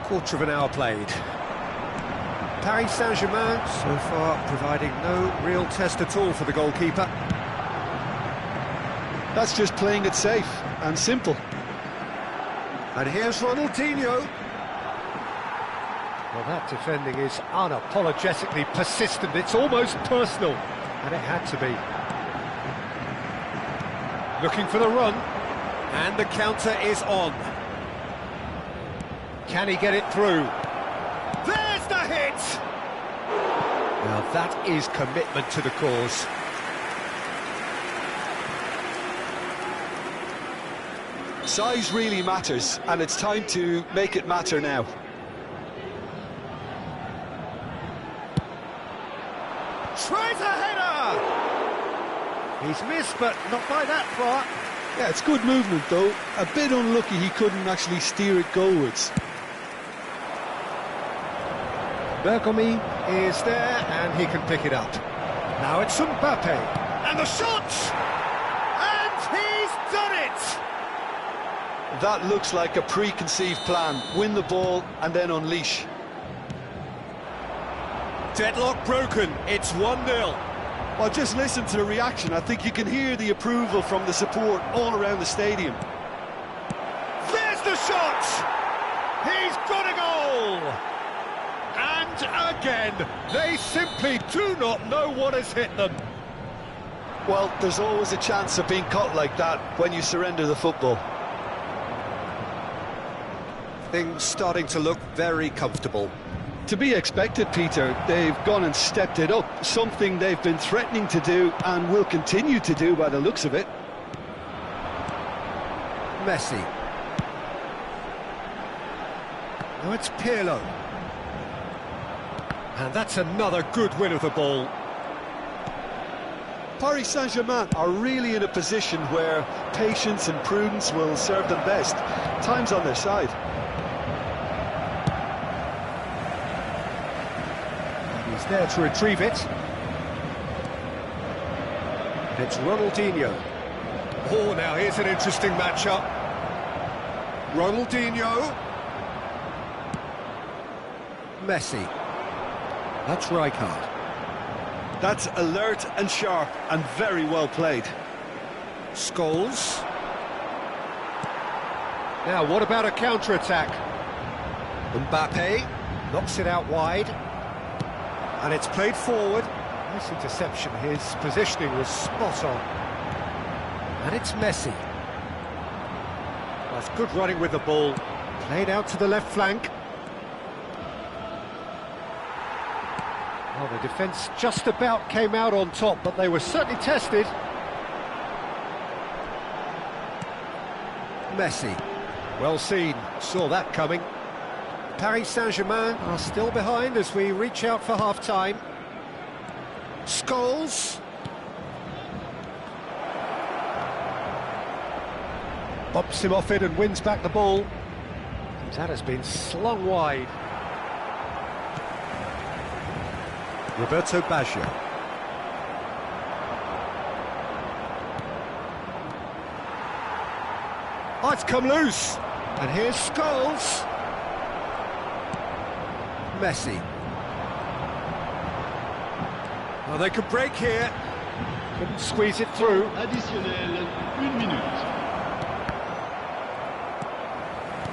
Quarter of an hour played. Paris Saint-Germain so far providing no real test at all for the goalkeeper. That's just playing it safe and simple. And here's Ronaldinho. Well, that defending is unapologetically persistent. It's almost personal, and it had to be. Looking for the run, and the counter is on. Can he get it through? There's the hit! Now that is commitment to the cause. Size really matters, and it's time to make it matter now. Tries a header! He's missed, but not by that far. Yeah, it's good movement though. A bit unlucky he couldn't actually steer it goalwards. Bergomi is there, and he can pick it up. Now it's Mbappe, and the shot! And he's done it! That looks like a preconceived plan. Win the ball and then unleash. Deadlock broken, it's 1-0. Well, just listen to the reaction. I think you can hear the approval from the support all around the stadium. There's the shot! He's got a goal! And again, they simply do not know what has hit them. Well, there's always a chance of being caught like that when you surrender the football. Things starting to look very comfortable. To be expected, Peter. They've gone and stepped it up, something they've been threatening to do and will continue to do by the looks of it. Messi. Now it's Pirlo. And that's another good win of the ball. Paris Saint-Germain are really in a position where patience and prudence will serve them best. Time's on their side. He's there to retrieve it. It's Ronaldinho. Oh, now here's an interesting matchup. Ronaldinho. Messi. That's Rijkaard. That's alert and sharp and very well played. Scholes. Now, what about a counter-attack? Mbappe knocks it out wide. And it's played forward. Nice interception. His positioning was spot on. And it's Messi. That's good running with the ball. Played out to the left flank. Well, the defence just about came out on top, but they were certainly tested. Messi. Well seen. Saw that coming. Paris Saint-Germain are still behind as we reach out for half-time. Scholes. Bumps him off it and wins back the ball. That has been slung wide. Roberto Baggio. Oh, it's come loose. And here's Scholes. Messi. Oh, they could break here. Couldn't squeeze it through. Additionnel, 1 minute.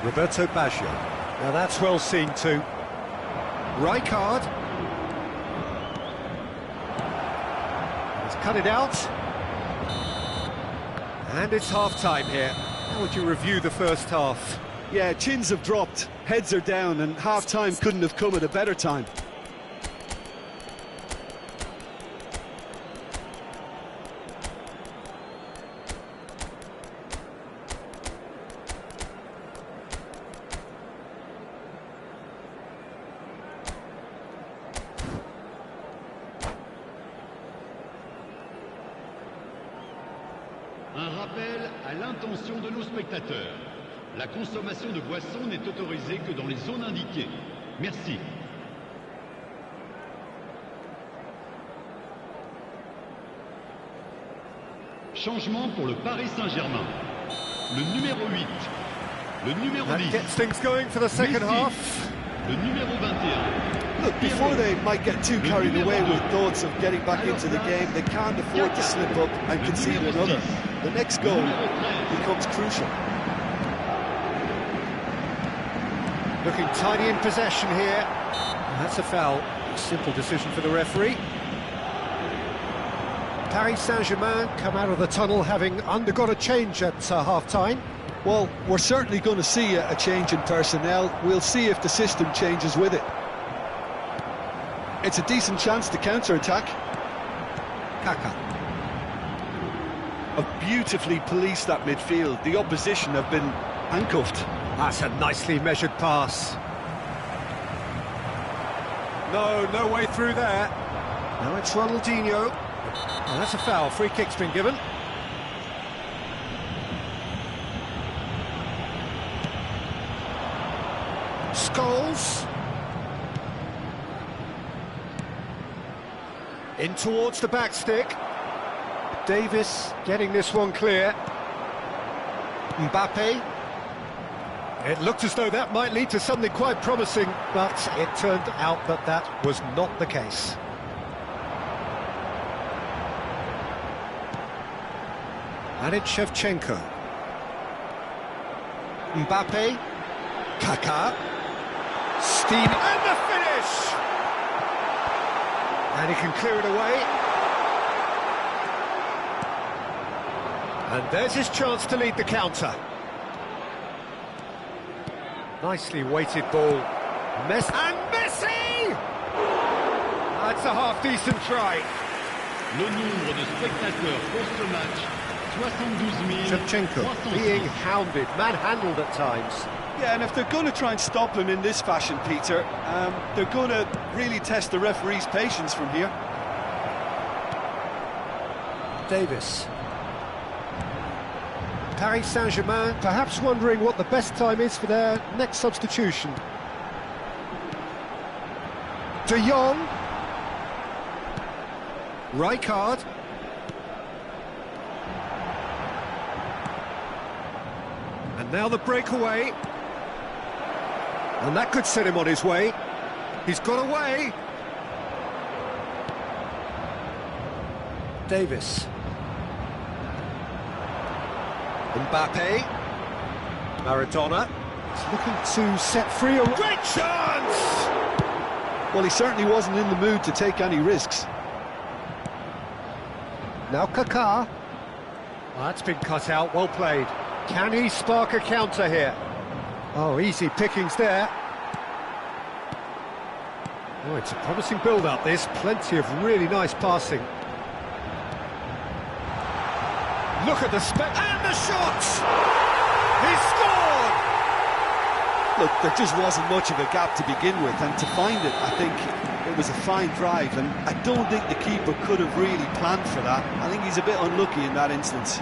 Roberto Baggio. Now that's well seen too. Rijkaard. He's cut it out. And it's half-time here. How would you review the first half? Yeah, chins have dropped, heads are down, and half-time couldn't have come at a better time. Un rappel à l'intention de nos spectateurs. La consommation de boissons n'est autorisée que dans les zones indiquées. Merci. Changement pour le Paris Saint-Germain. Le numéro 8. Le numéro That 10. gets things going for the second Messi. half. Le numéro 21. Look, before they might get too carried away with thoughts of getting back into the game, they can't afford to slip up and concede another. The next goal becomes crucial. Looking tiny in possession here. That's a foul. Simple decision for the referee. Paris Saint-Germain come out of the tunnel having undergone a change at half-time. Well, we're certainly going to see a change in personnel. We'll see if the system changes with it. It's a decent chance to counter-attack. Kaka. Have beautifully policed that midfield. The opposition have been handcuffed. That's a nicely measured pass. No way through there. Now it's Ronaldinho. Oh, that's a foul. Free kick's been given. Scholes. In towards the back stick. Davis getting this one clear. Mbappe. It looked as though that might lead to something quite promising, but it turned out that that was not the case. And it's Shevchenko. Mbappe. Kaka. Steam and the finish! And he can clear it away. And there's his chance to lead the counter. Nicely weighted ball. Messi. And Messi! That's a half-decent try. Le nombre de spectateurs pour ce match, 72 Shevchenko being 306. hounded, manhandled at times. Yeah, and if they're going to try and stop him in this fashion, Peter, they're going to really test the referee's patience from here. Davis. Paris Saint-Germain perhaps wondering what the best time is for their next substitution. De Jong. Rijkaard. And now the breakaway. And that could set him on his way. He's got away. Davis. Mbappe. Maradona. He's looking to set free a great chance! Well, he certainly wasn't in the mood to take any risks. Now Kaká. Well, that's been cut out, well played. Can he spark a counter here? Oh, easy pickings there. Oh, it's a promising build-up, this. Plenty of really nice passing. Look at the and the shot! He scored! Look, there just wasn't much of a gap to begin with, and to find it, I think it was a fine drive, and I don't think the keeper could have really planned for that. I think he's a bit unlucky in that instance.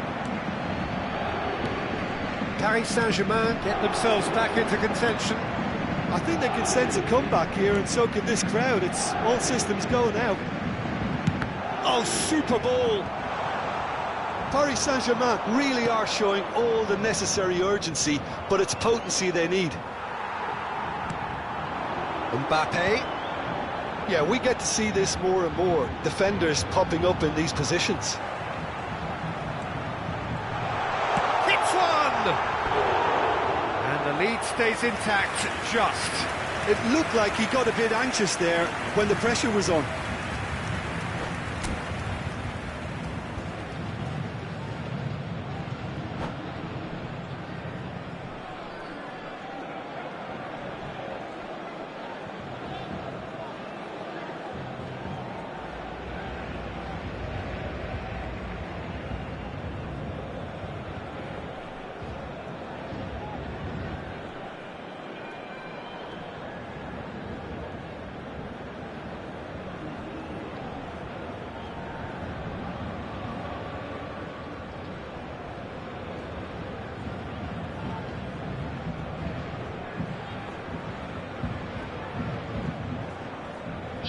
Paris Saint-Germain get themselves back into contention. I think they can sense a comeback here, and so can this crowd. It's all systems go now. Oh, super ball! Paris Saint-Germain really are showing all the necessary urgency, but it's potency they need. Mbappe. Yeah, we get to see this more and more. Defenders popping up in these positions. Hits one! And the lead stays intact, just. It looked like he got a bit anxious there when the pressure was on.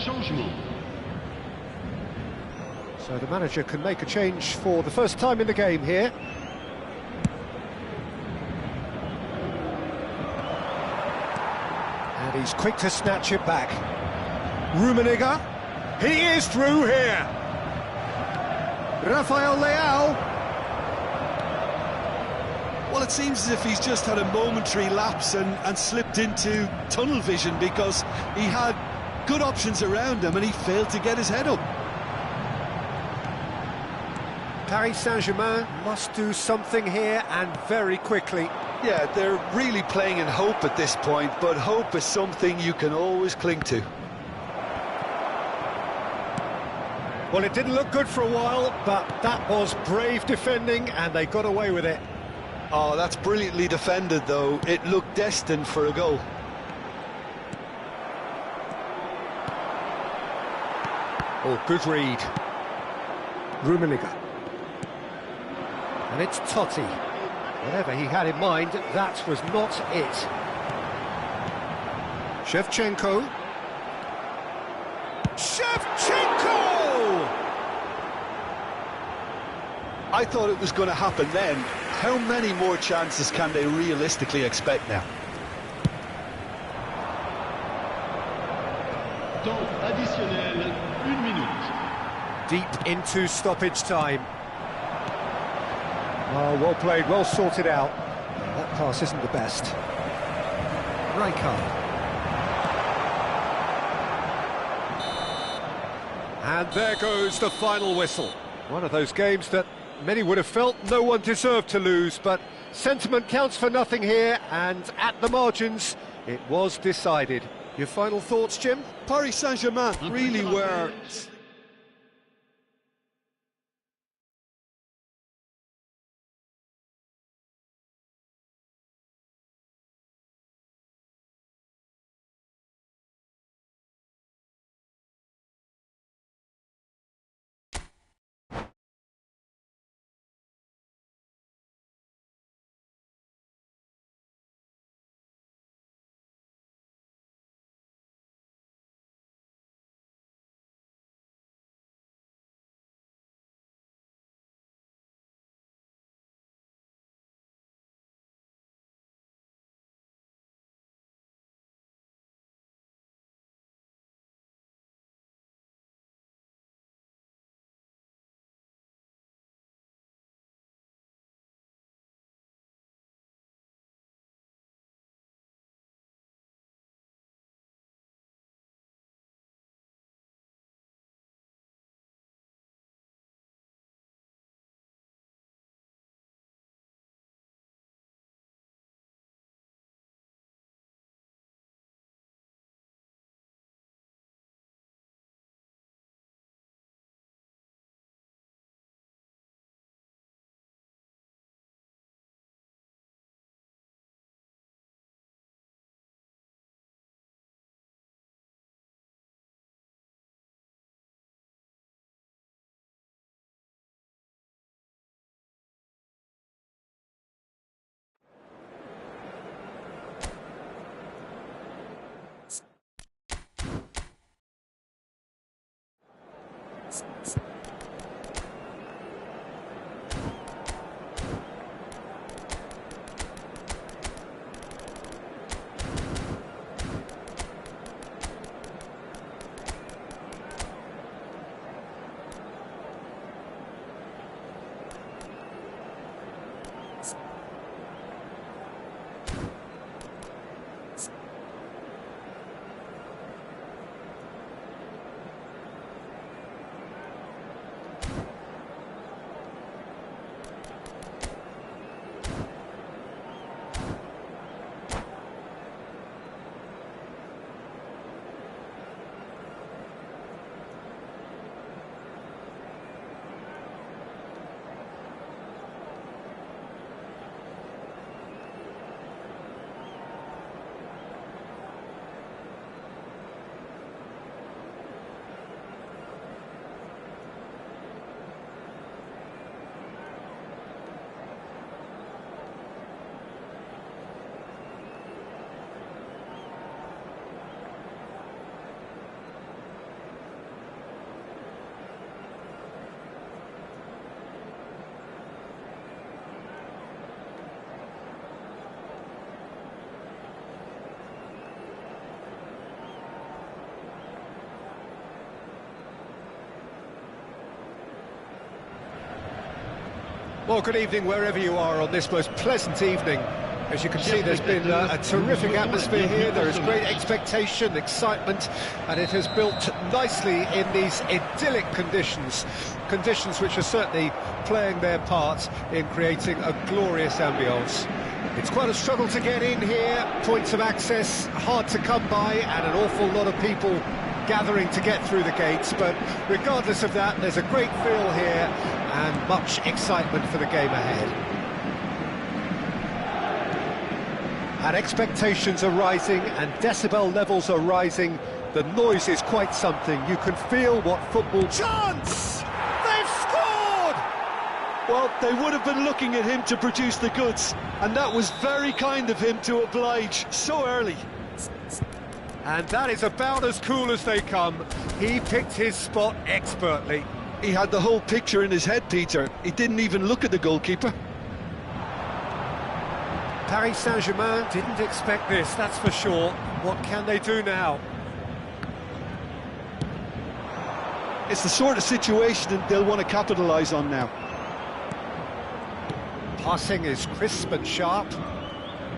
Changement. So the manager can make a change for the first time in the game here. he's quick to snatch it back. Rummenigge, he is through here. Rafael Leao. Well, it seems as if he's just had a momentary lapse and slipped into tunnel vision, because he had good options around him and he failed to get his head up. Paris Saint-Germain must do something here, and very quickly. Yeah, they're really playing in hope at this point, but hope is something you can always cling to. Well, it didn't look good for a while, but that was brave defending, and they got away with it. Oh, that's brilliantly defended, though. It looked destined for a goal. Oh, good read. Rummenigge. And it's Totti. Whatever he had in mind, that was not it. Shevchenko. Shevchenko! I thought it was going to happen then. How many more chances can they realistically expect now? Temps additionnel, 1 minute. Deep into stoppage time. Oh, well played, well sorted out. That pass isn't the best. Rijkaard. And there goes the final whistle. One of those games that many would have felt no one deserved to lose, but sentiment counts for nothing here, and at the margins, it was decided. Your final thoughts, Jim? Paris Saint-Germain really were... Well, good evening wherever you are on this most pleasant evening. As you can see, there's been a terrific atmosphere here. There is great expectation, excitement, and it has built nicely in these idyllic conditions. Conditions which are certainly playing their part in creating a glorious ambience. It's quite a struggle to get in here, points of access hard to come by, and an awful lot of people gathering to get through the gates, but regardless of that, there's a great feel here and much excitement for the game ahead. And expectations are rising and decibel levels are rising. The noise is quite something. You can feel what football... Chance! They've scored! Well, they would have been looking at him to produce the goods, and that was very kind of him to oblige so early. And that is about as cool as they come. He picked his spot expertly. He had the whole picture in his head, Peter. He didn't even look at the goalkeeper. Paris Saint-Germain didn't expect this, that's for sure. What can they do now? It's the sort of situation that they'll want to capitalise on now. Passing is crisp and sharp.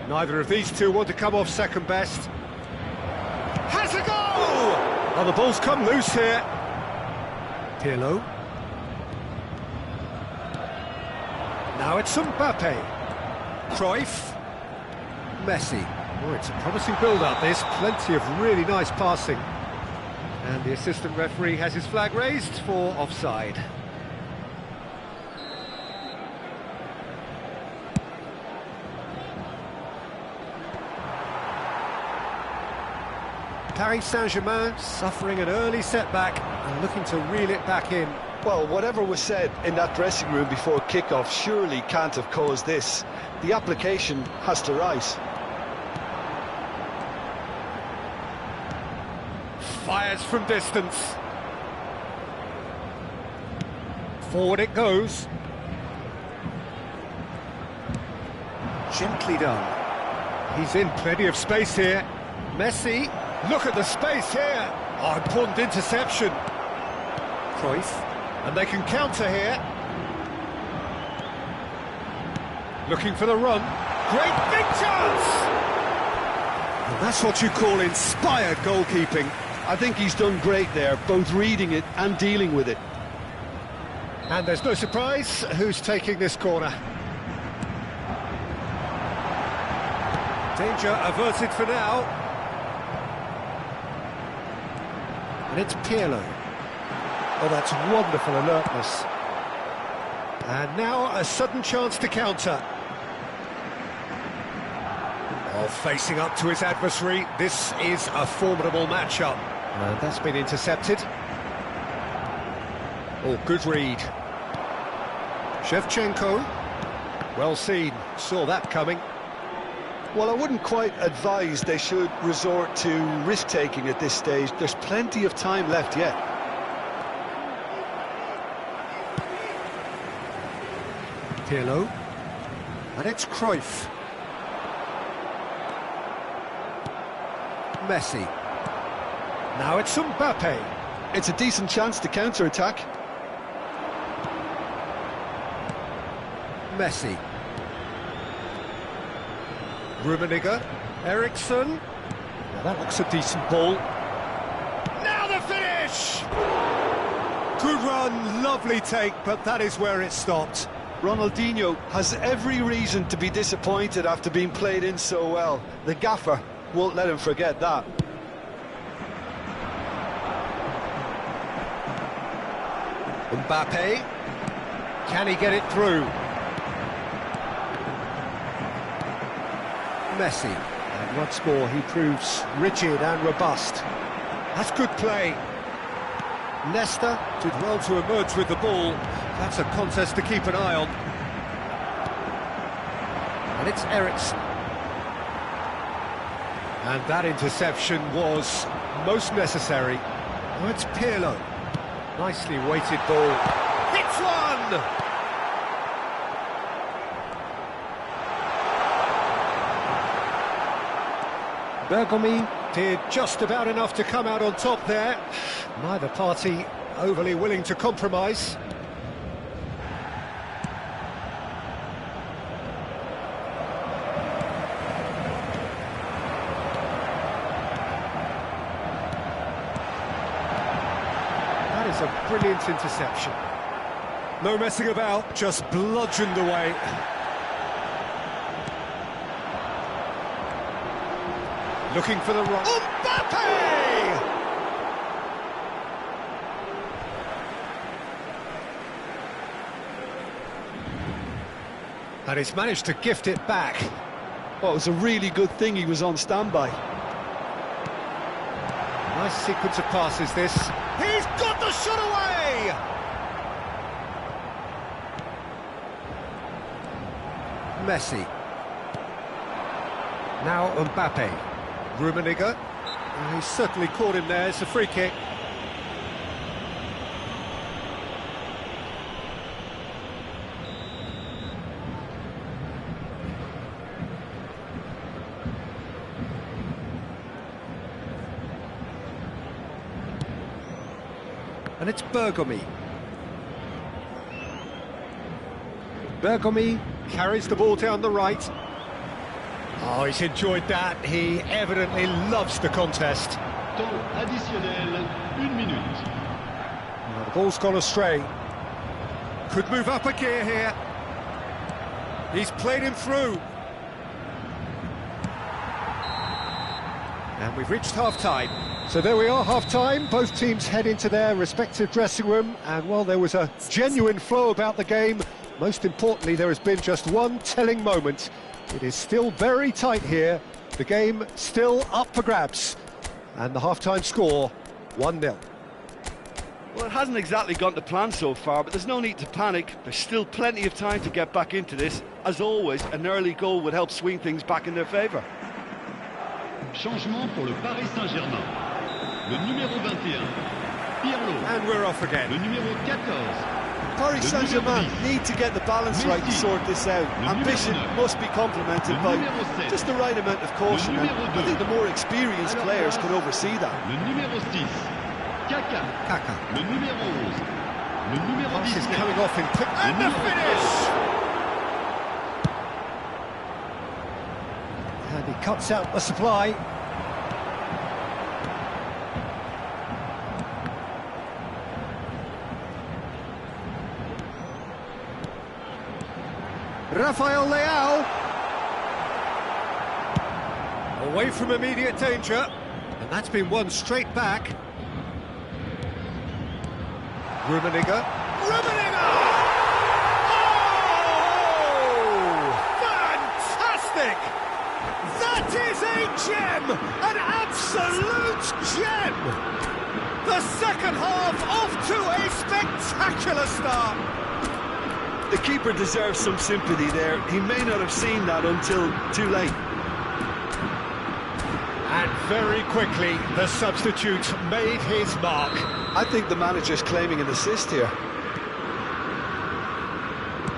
Neither of these two want to come off second best. Has a goal! Oh, the ball's come loose here. Pirlo. Now it's Mbappe. Cruyff. Messi. Oh, it's a promising build-up, this. Plenty of really nice passing. And the assistant referee has his flag raised for offside. Paris Saint-Germain suffering an early setback and looking to reel it back in. Well, whatever was said in that dressing room before kick-off surely can't have caused this. The application has to rise. Fires from distance. Forward it goes. Gently done. He's in plenty of space here. Messi, look at the space here. Oh, important interception. Cruyff, and they can counter here. Looking for the run. Great big chance! And that's what you call inspired goalkeeping. I think he's done great there, both reading it and dealing with it. And there's no surprise who's taking this corner. Danger averted for now. And it's Pirlo. Oh, that's wonderful alertness. And now a sudden chance to counter. Oh, facing up to his adversary. This is a formidable matchup. And that's been intercepted. Oh, good read. Shevchenko. Well seen. Saw that coming. Well, I wouldn't quite advise they should resort to risk-taking at this stage. There's plenty of time left yet. Pirlo. And it's Cruyff. Messi. Now it's Mbappe. It's a decent chance to counter-attack. Messi. Rummenigge. Eriksson. Now that looks a decent ball. Now the finish! Good run, lovely take, but that is where it stopped. Ronaldinho has every reason to be disappointed after being played in so well. The gaffer won't let him forget that. Mbappe. Can he get it through? Messi. And once more he proves rigid and robust. That's good play. Nesta did well to emerge with the ball. That's a contest to keep an eye on. And it's Eriksson. And that interception was most necessary. Oh, it's Pirlo. Nicely weighted ball. Hits one! Bergomi did just about enough to come out on top there. Neither party overly willing to compromise. brilliant interception. No messing about, just bludgeoned away. Looking for the wrong... Mbappe! And he's managed to gift it back. Well, it was a really good thing he was on standby. Nice sequence of passes, this. He's got the shot away! Messi. Now Mbappe. Rummenigge. He's certainly caught him there. It's a free kick. And it's Bergomi. Bergomi carries the ball down the right. Oh, he's enjoyed that. He evidently loves the contest. Temps additionnel, 1 minute. Well, the ball's gone astray. Could move up a gear here. He's played him through. And we've reached half-time. So there we are, half-time. Both teams head into their respective dressing room. And, well, there was a genuine flow about the game. Most importantly, there has been just one telling moment. It is still very tight here. The game still up for grabs. And the half-time score, 1-0. Well, it hasn't exactly gone to plan so far, but there's no need to panic. There's still plenty of time to get back into this. As always, an early goal would help swing things back in their favour. Changement pour le Paris Saint-Germain. Le numéro 21, Pirlo. And we're off again. Le numéro 14. Paris Saint-Germain need to get the balance right to sort this out. Ambition must be complemented by just the right amount of caution. And I think the more experienced players could oversee that. Le numéro 6, Kaka. Le numéro 11. Le numéro Pass is 19. coming off in quick... And the finish! And he cuts out the supply. Rafael Leao. Away from immediate danger. And that's been won straight back. Rummenigge. Rummenigge! Oh! Fantastic! That is a gem! An absolute gem! The second half off to a spectacular start. The keeper deserves some sympathy there. He may not have seen that until too late. And very quickly, the substitute made his mark. I think the manager's claiming an assist here.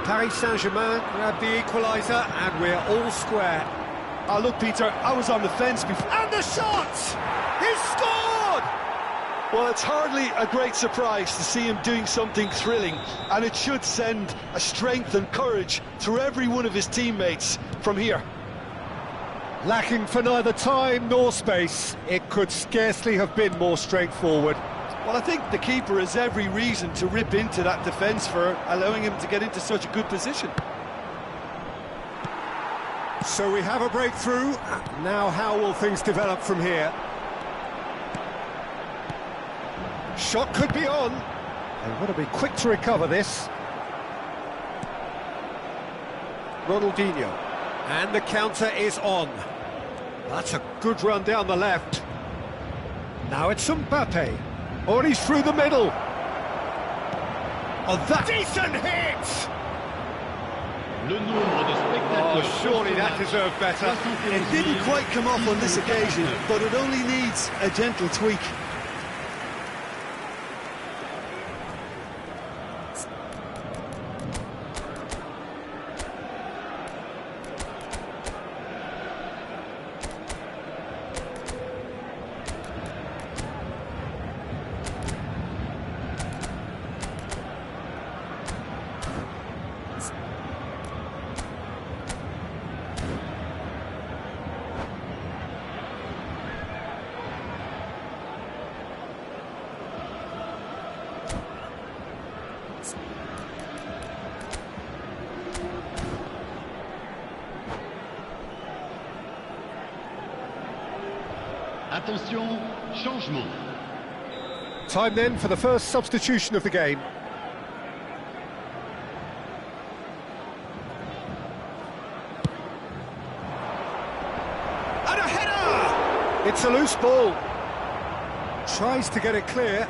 Paris Saint-Germain grab the equaliser, and we're all square. Oh, look, Peter, I was on the fence before. And the shot! He's scored! Well, it's hardly a great surprise to see him doing something thrilling, and it should send a strength and courage through every one of his teammates from here. Lacking for neither time nor space, it could scarcely have been more straightforward. Well, I think the keeper has every reason to rip into that defence for allowing him to get into such a good position. So we have a breakthrough. Now how will things develop from here? Shot could be on. They've got to be quick to recover this. Ronaldinho. And the counter is on. That's a good run down the left. Now it's Mbappe. Oh, and he's through the middle. Oh, that decent hit! Le nombre de spectateurs. Oh, surely that deserved better. It didn't quite come off on this occasion, but it only needs a gentle tweak. Attention, changement. Time then for the first substitution of the game. And a header! It's a loose ball. Tries to get it clear.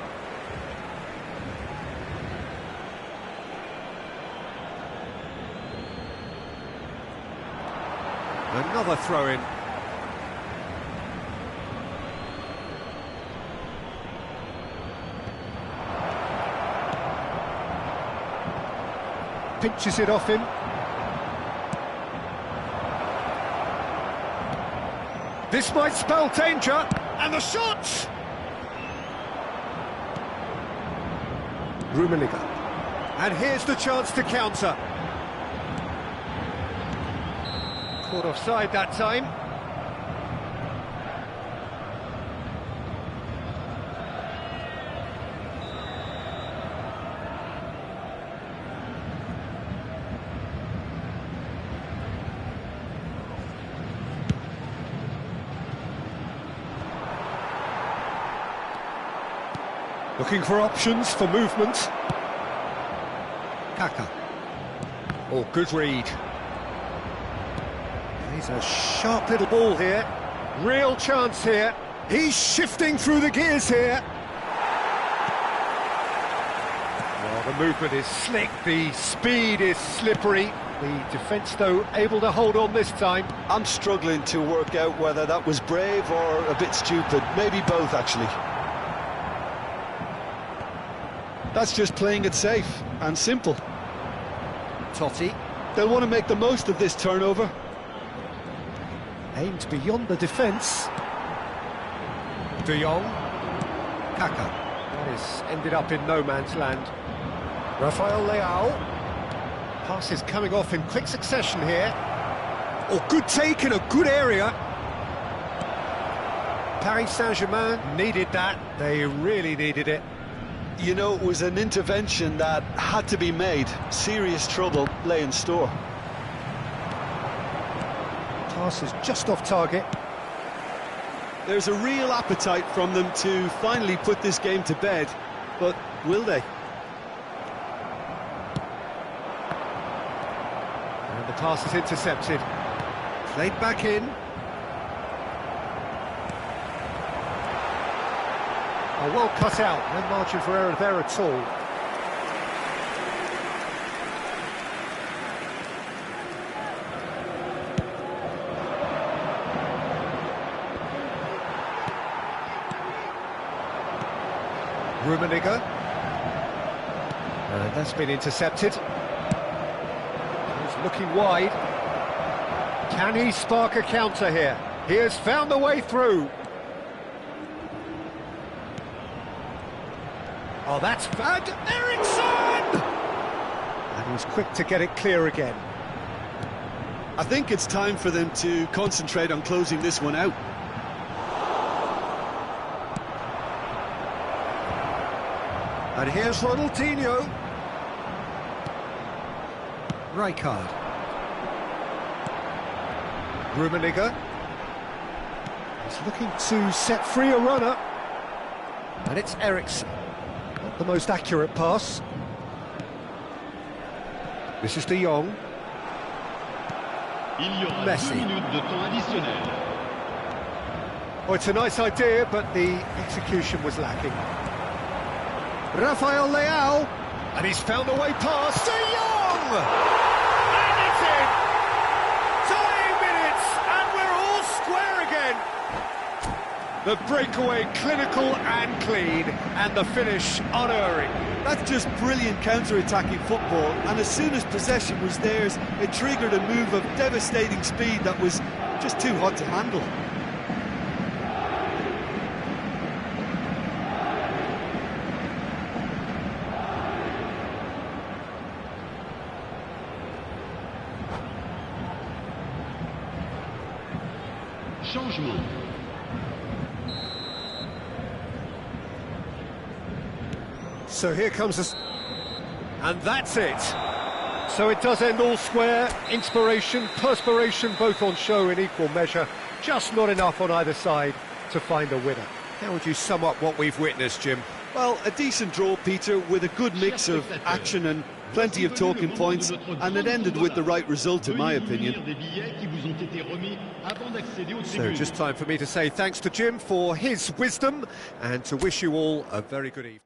Another throw-in. Pinches it off him. This might spell danger, and the shot! Rummenigge. And here's the chance to counter. Caught offside that time. Looking for options for movement. Kaka. Oh, good read. He's a sharp little ball here. Real chance here. He's shifting through the gears here. Well, the movement is slick, the speed is slippery. The defence, though, able to hold on this time. I'm struggling to work out whether that was brave or a bit stupid. Maybe both, actually. That's just playing it safe and simple. Totti. They'll want to make the most of this turnover. Aimed beyond the defence. De Jong. Kaka. That has ended up in no man's land. Rafael Leao. Passes coming off in quick succession here. Oh, good take in a good area. Paris Saint-Germain needed that. They really needed it. You know, it was an intervention that had to be made. Serious trouble lay in store. Pass is just off target. There's a real appetite from them to finally put this game to bed, but will they? And the pass is intercepted. Played back in. Oh, well cut out. No margin for error there at all. Rummenigge. And that's been intercepted. He's looking wide. Can he spark a counter here? He has found the way through. Oh, that's bad. Eriksson! And he's quick to get it clear again. I think it's time for them to concentrate on closing this one out. And here's Ronaldinho. Rijkaard. Rummenigge. He's looking to set free a runner. And it's Eriksson. Not the most accurate pass. This is De Jong. Il y aura Messi. 2 minutes de temps additionnel. Oh, it's a nice idea, but the execution was lacking. Rafael Leao, and he's found a way past De Jong! And it's in! Dying minutes, and we're all square again! The breakaway clinical and clean, and the finish unerring. That's just brilliant counter-attacking football, and as soon as possession was theirs, it triggered a move of devastating speed that was just too hot to handle. Changement. So here comes us, and that's it. So it does end all square. Inspiration, perspiration, both on show in equal measure. Just not enough on either side. to find a winner. How would you sum up what we've witnessed, Jim? Well, a decent draw, Peter, with a good mix of action and plenty of talking points, and it ended with the right result, in my opinion. So just time for me to say thanks to Jim for his wisdom and to wish you all a very good evening.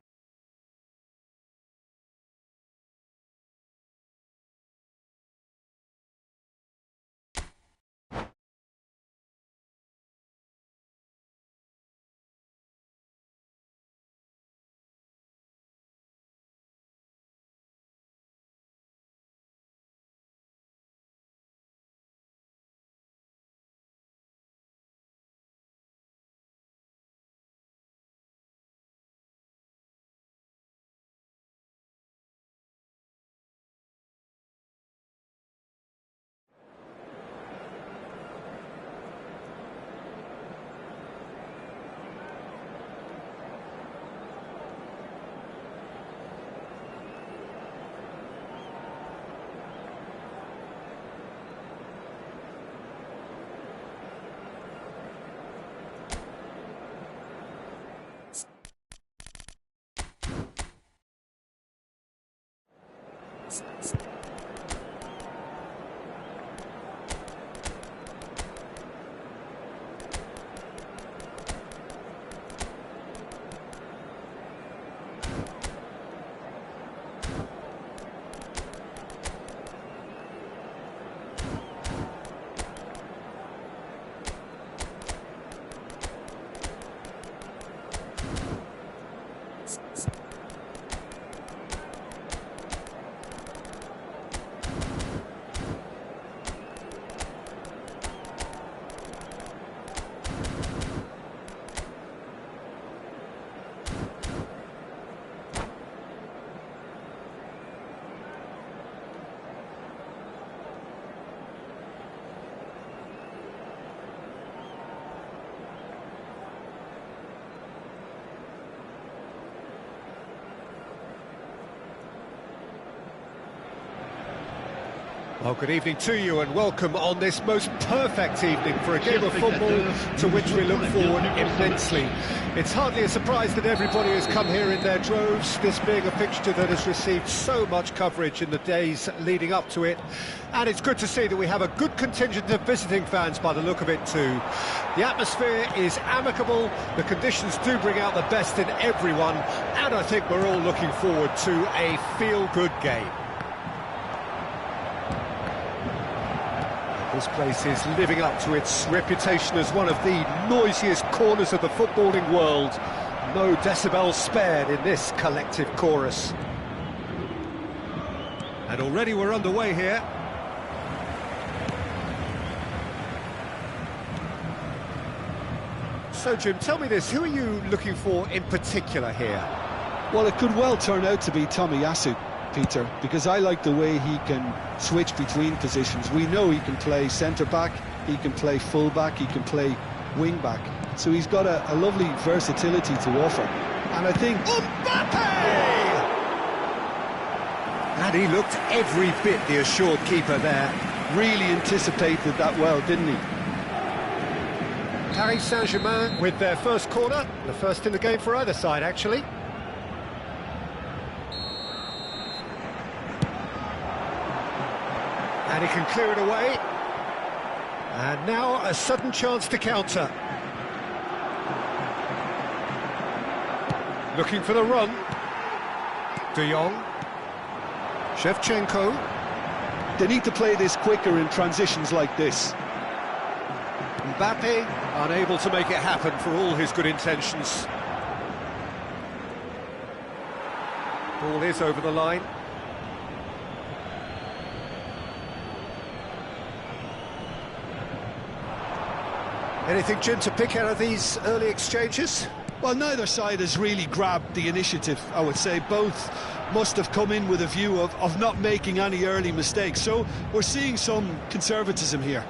Well, good evening to you and welcome on this most perfect evening for a game of football to which we look forward immensely. It's hardly a surprise that everybody has come here in their droves, this being a fixture that has received so much coverage in the days leading up to it. And it's good to see that we have a good contingent of visiting fans by the look of it too. The atmosphere is amicable, the conditions do bring out the best in everyone, and I think we're all looking forward to a feel-good game. This place is living up to its reputation as one of the noisiest corners of the footballing world. No decibels spared in this collective chorus. And already we're underway here. So, Jim, tell me this, who are you looking for in particular here? Well, it could well turn out to be Tomiyasu, Peter, because I like the way he can switch between positions. We know he can play centre-back, he can play full-back, he can play wing-back. So he's got a lovely versatility to offer. And I think... Mbappe! And he looked every bit the assured keeper there. Really anticipated that well, didn't he? Paris Saint-Germain with their first corner, the first in the game for either side, actually. And he can clear it away. And now a sudden chance to counter. Looking for the run. De Jong. Shevchenko. They need to play this quicker in transitions like this. Mbappe unable to make it happen for all his good intentions. Ball is over the line. Anything, Jim, to pick out of these early exchanges? Well, neither side has really grabbed the initiative, I would say. Both must have come in with a view of not making any early mistakes. So we're seeing some conservatism here.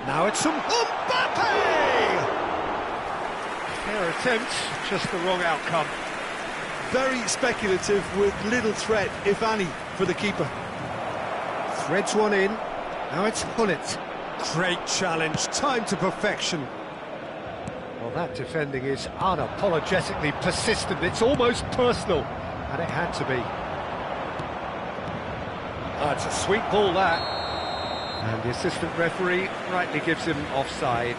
Now it's some Mbappe! Fair attempt, just the wrong outcome. Very speculative with little threat, if any, for the keeper. Threads one in. Now it's Hullet. Great challenge, time to perfection. Well, that defending is unapologetically persistent. It's almost personal, and it had to be. Oh, it's a sweet ball, that. And the assistant referee rightly gives him offside.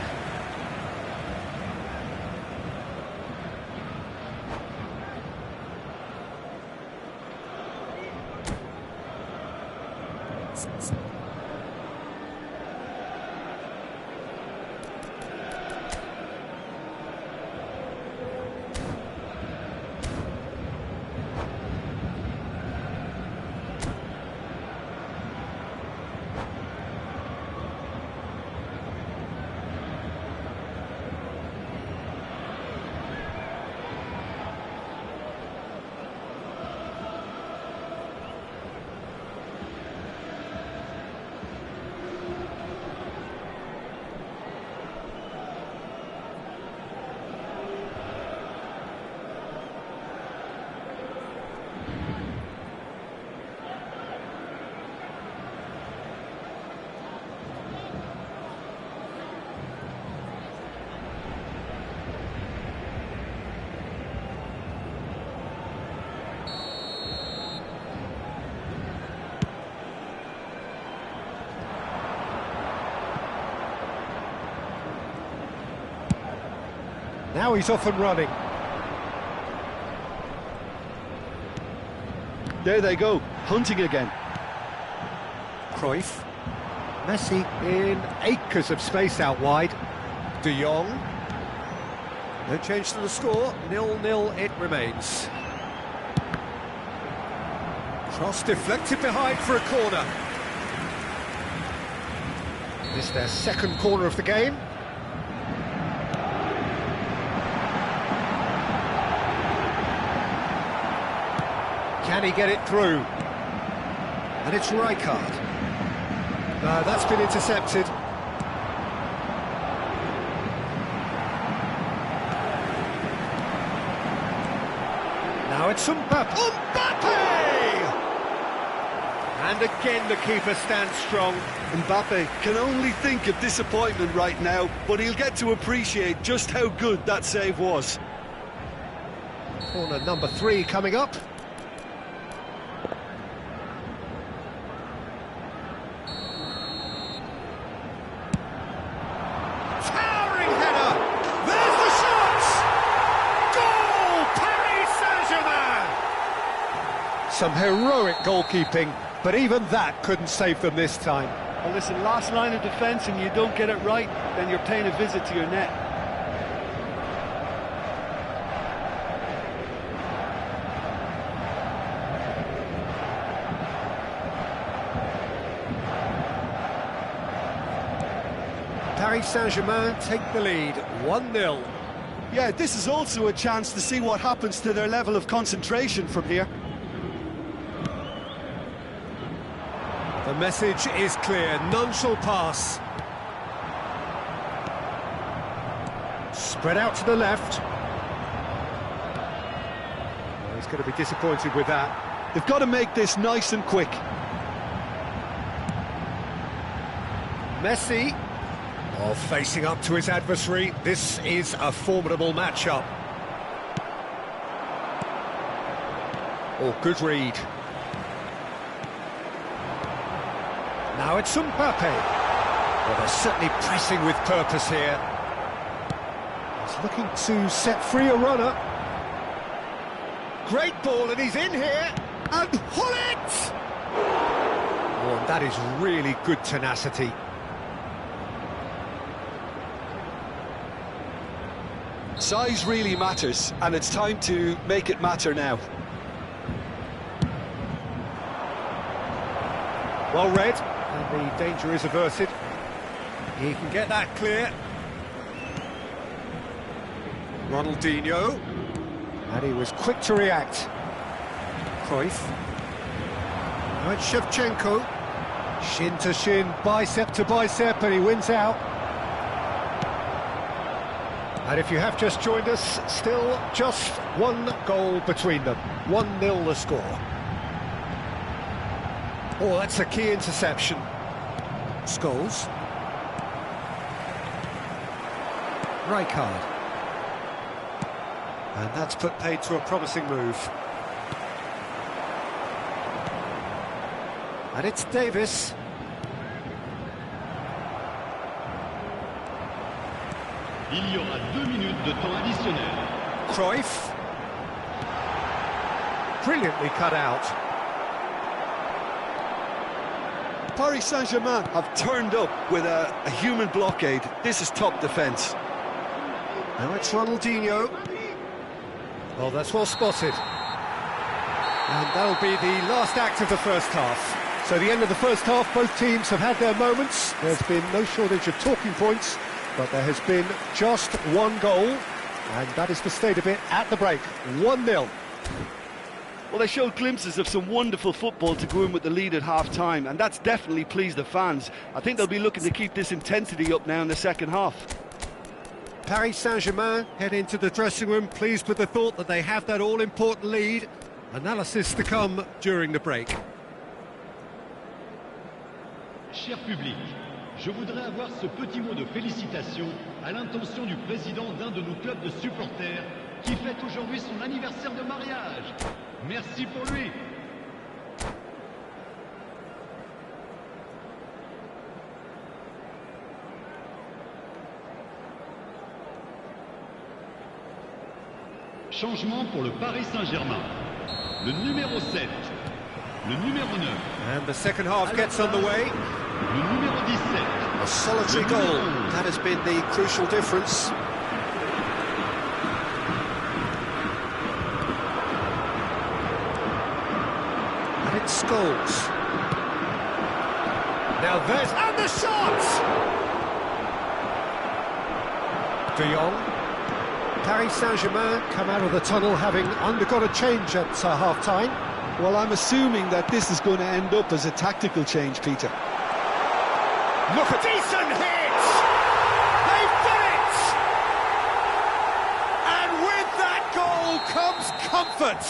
Now he's off and running. There they go, hunting again. Cruyff. Messi in acres of space out wide. De Jong. No change to the score, 0-0 it remains. Cross deflected behind for a corner. This is their second corner of the game. Can he get it through? And it's Rijkaard. That's been intercepted. Now it's Mbappe. And again the keeper stands strong. Mbappe can only think of disappointment right now, but he'll get to appreciate just how good that save was. Corner number 3 coming up. Some heroic goalkeeping, but even that couldn't save them this time. Well, listen, last line of defence and you don't get it right, then you're paying a visit to your net. Paris Saint-Germain take the lead, 1-0. Yeah, this is also a chance to see what happens to their level of concentration from here. The message is clear, none shall pass. Spread out to the left. Well, he's going to be disappointed with that. They've got to make this nice and quick. Messi, facing up to his adversary. This is a formidable matchup. Oh, good read. Now it's Mbappe. Well, they're certainly pressing with purpose here. He's looking to set free a runner. Great ball, and he's in here. And Hullet! Oh, and that is really good tenacity. Size really matters, and it's time to make it matter now. Well read. And the danger is averted. He can get that clear. Ronaldinho. And he was quick to react. Cruyff. Now it's Shevchenko. Shin to shin, bicep to bicep, and he wins out. And if you have just joined us, still just one goal between them. 1-0 the score. Oh, that's a key interception. Scholes. Rijkaard. And that's put paid to a promising move. And it's Davis. Il y aura 2 minutes de temps additionnel. Cruyff. Brilliantly cut out. Paris Saint-Germain have turned up with a human blockade. This is top defence. Now it's Ronaldinho. Well, that's well spotted. And that'll be the last act of the first half. So the end of the first half, both teams have had their moments. There's been no shortage of talking points, but there has been just one goal, and that is the state of it at the break. 1-0. Well, they showed glimpses of some wonderful football to go in with the lead at half-time, and that's definitely pleased the fans. I think they'll be looking to keep this intensity up now in the second half. Paris Saint-Germain head into the dressing room pleased with the thought that they have that all-important lead. Analysis to come during the break. Cher public, je voudrais avoir ce petit mot de félicitation à l'intention du président d'un de nos clubs de supporters qui fête aujourd'hui son anniversaire de mariage. Merci pour lui. Changement pour le Paris Saint-Germain. Le numéro 7, le numéro 9. And the second half gets underway. Le numéro 17. A solitary goal. That has been the crucial difference. And it's Scholes. Now there's... And the shot! De Jong. Paris Saint-Germain come out of the tunnel having undergone a change at half-time. Well, I'm assuming that this is going to end up as a tactical change, Peter. Look, a decent hit! They've done it! And with that goal comes comfort.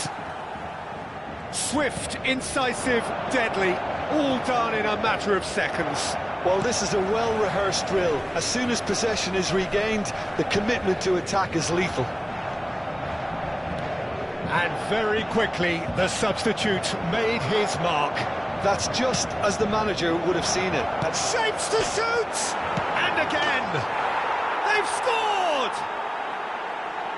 Swift, incisive, deadly, all done in a matter of seconds. Well, this is a well-rehearsed drill. As soon as possession is regained, the commitment to attack is lethal. And very quickly, the substitute made his mark. That's just as the manager would have seen it. And shapes to shoot! And again! They've scored!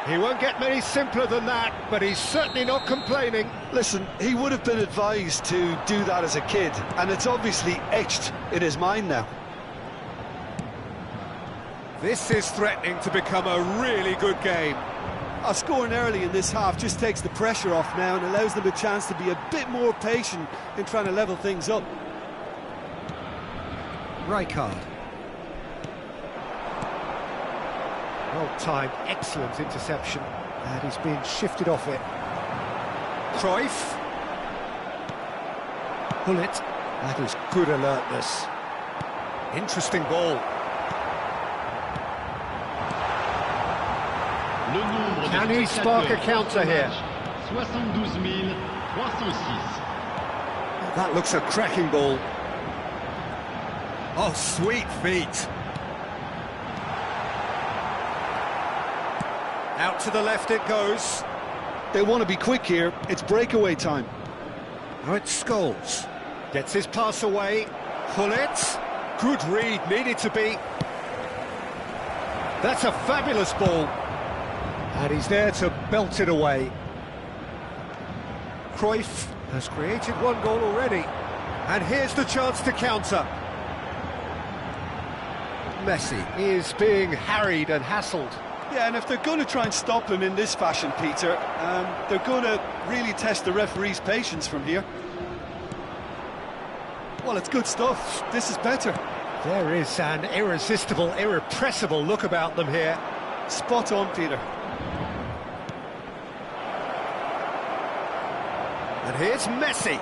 He won't get many simpler than that, but he's certainly not complaining. Listen, he would have been advised to do that as a kid, and it's obviously etched in his mind now. This is threatening to become a really good game. Scoring early in this half just takes the pressure off now and allows them a chance to be a bit more patient in trying to level things up. Rijkaard. Well-timed, excellent interception, and he's been shifted off it. Cruyff. Gullit. That is good alertness. Interesting ball. Can he spark a counter here? 72,306. That looks a cracking ball. Oh, sweet feet. Out to the left it goes. They want to be quick here. It's breakaway time. Now it's Scholes. Gets his pass away. Gullit. Good read, needed to be. That's a fabulous ball. And he's there to belt it away. Cruyff has created one goal already. And here's the chance to counter. Messi is being harried and hassled. Yeah, and if they're going to try and stop him in this fashion, Peter, they're going to really test the referee's patience from here. Well, it's good stuff. This is better. There is an irresistible, irrepressible look about them here. Spot on, Peter. And here's Messi.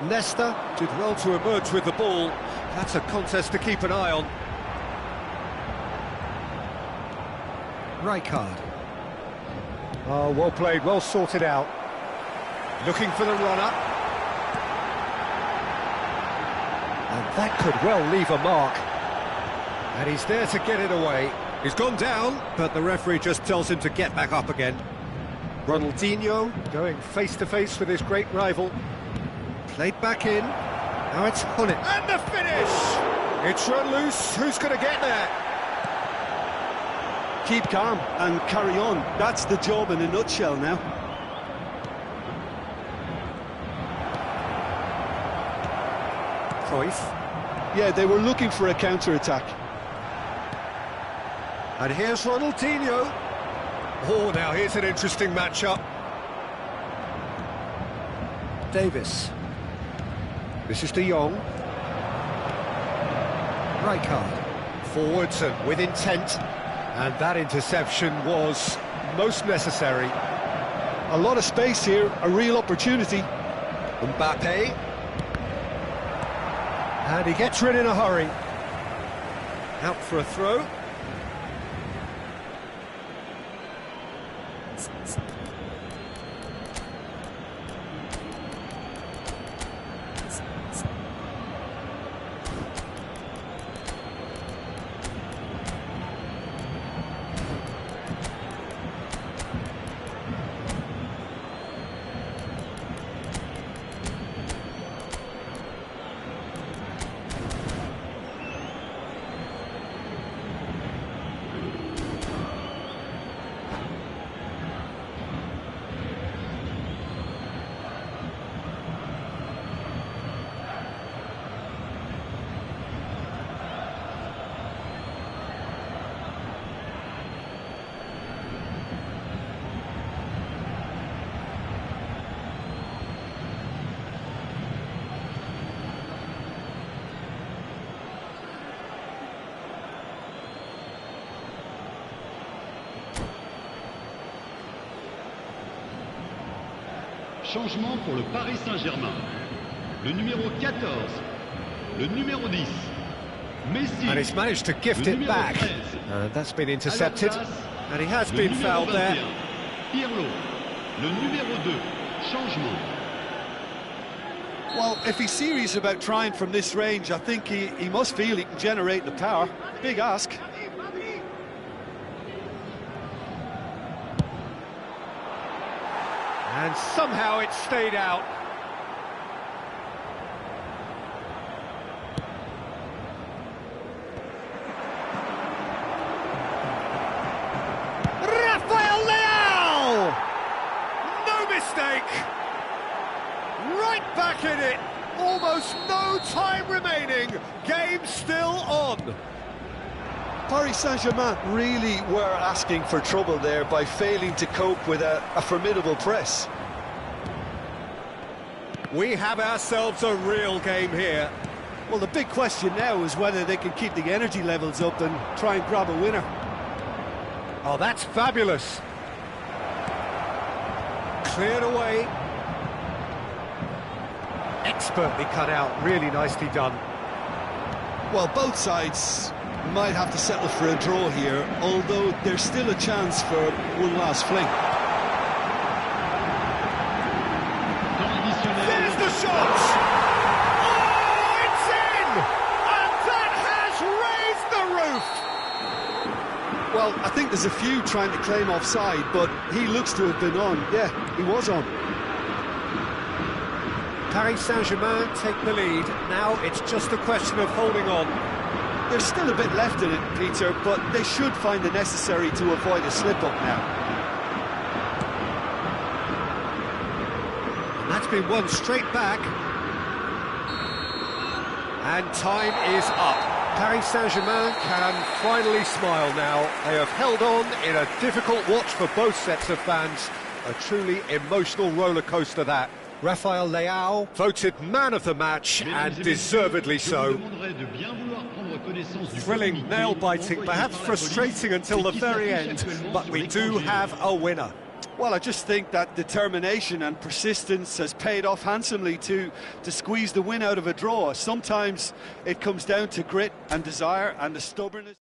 Leicester did well to emerge with the ball. That's a contest to keep an eye on. Rijkaard. Oh, well played, well sorted out. Looking for the runner. And that could well leave a mark. And he's there to get it away. He's gone down, but the referee just tells him to get back up again. Ronaldinho going face-to-face with his great rival. Played back in. Now it's Hunnit. And the finish! It's run loose. Who's going to get there? Keep calm and carry on. That's the job in a nutshell now. Cruyff. Yeah, they were looking for a counter-attack. And here's Ronaldinho. Oh, now here's an interesting matchup. Davis. This is De Jong. Rijkaard. Forwards and with intent. And that interception was most necessary. A lot of space here, a real opportunity. Mbappe. And he gets rid in a hurry. Out for a throw. Changement pour le Paris Saint-Germain. Le numéro 14, le numéro 10, Messi. And he's managed to gift it back. That's been intercepted. And he has been fouled there. Pirlo, le numéro 2, changement. Well, if he's serious about trying from this range, I think he must feel he can generate the power. Big ask. And somehow it stayed out. Rafael Leao! No mistake! Right back in it! Almost no time remaining. Game still on. Paris Saint-Germain really were asking for trouble there by failing to cope with a formidable press. We have ourselves a real game here. Well, the big question now is whether they can keep the energy levels up and try and grab a winner. Oh, that's fabulous. Cleared away. Expertly cut out, really nicely done. Well, both sides might have to settle for a draw here, although there's still a chance for one last fling. There's the shot! Oh, it's in! And that has raised the roof! Well, I think there's a few trying to claim offside, but he looks to have been on. Yeah, he was on. Paris Saint-Germain take the lead. Now it's just a question of holding on. There's still a bit left in it, Peter, but they should find the necessary to avoid a slip-up now. And that's been won straight back. And time is up. Paris Saint-Germain can finally smile now. They have held on in a difficult watch for both sets of fans. A truly emotional roller coaster that. Rafael Leao voted man of the match, and deservedly so. Thrilling, nail-biting, perhaps frustrating until the very end, but we do have a winner. Well, I just think that determination and persistence has paid off handsomely to squeeze the win out of a draw. Sometimes it comes down to grit and desire and the stubbornness.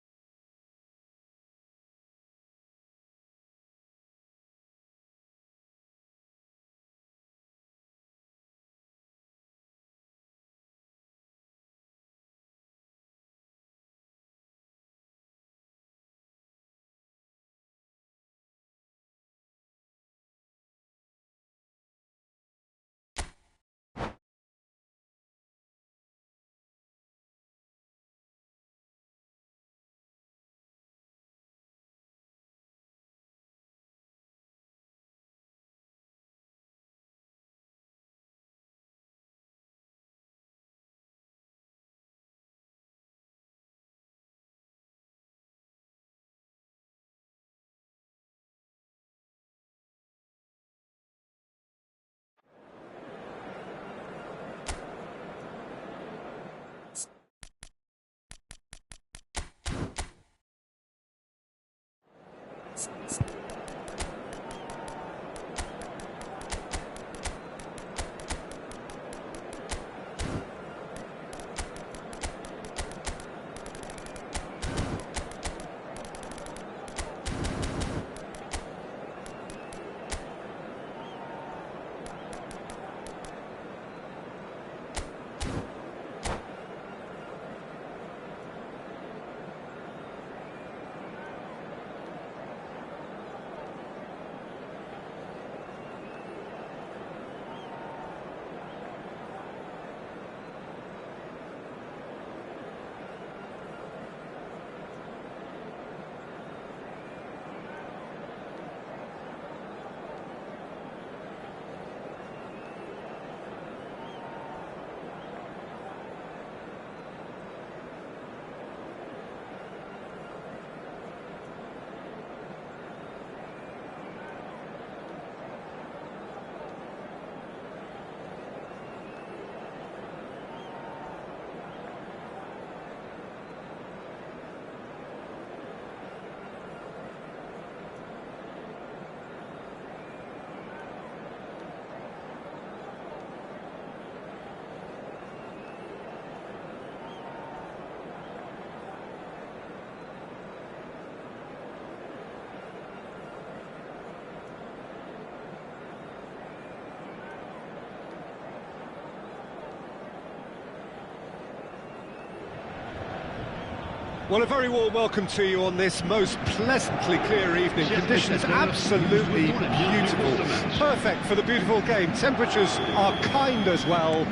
Well, a very warm welcome to you on this most pleasantly clear evening. Conditions absolutely beautiful. Perfect for the beautiful game. Temperatures are kind as well.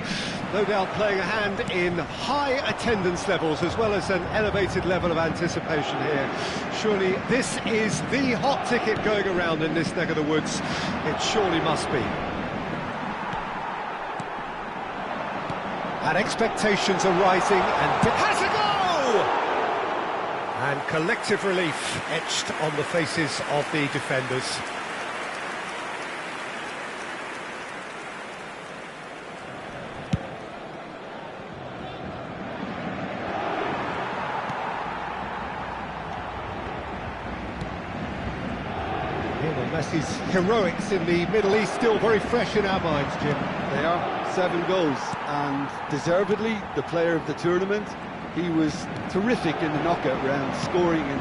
No doubt playing a hand in high attendance levels as well as an elevated level of anticipation here. Surely this is the hot ticket going around in this neck of the woods. It surely must be. And expectations are rising, and it has a goal! And collective relief etched on the faces of the defenders. Messi's heroics in the Middle East still very fresh in our minds, Jim. They are. 7 goals, and deservedly the player of the tournament. He was terrific in the knockout round, scoring in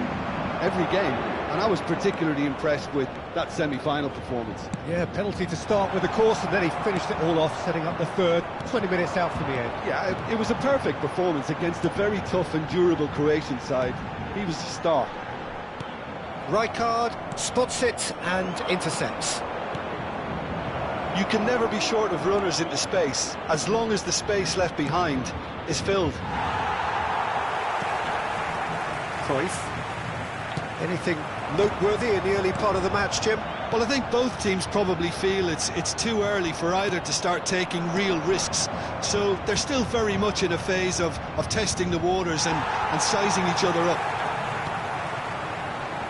every game, and I was particularly impressed with that semi-final performance. Yeah, penalty to start with, of course, and then he finished it all off, setting up the third, 20 minutes out from the end. Yeah, it was a perfect performance against a very tough and durable Croatian side. He was a star. Rijkaard spots it and intercepts. You can never be short of runners into space, as long as the space left behind is filled. Cruyff. Anything noteworthy in the early part of the match, Jim? Well, I think both teams probably feel it's too early for either to start taking real risks. So they're still very much in a phase of testing the waters and sizing each other up.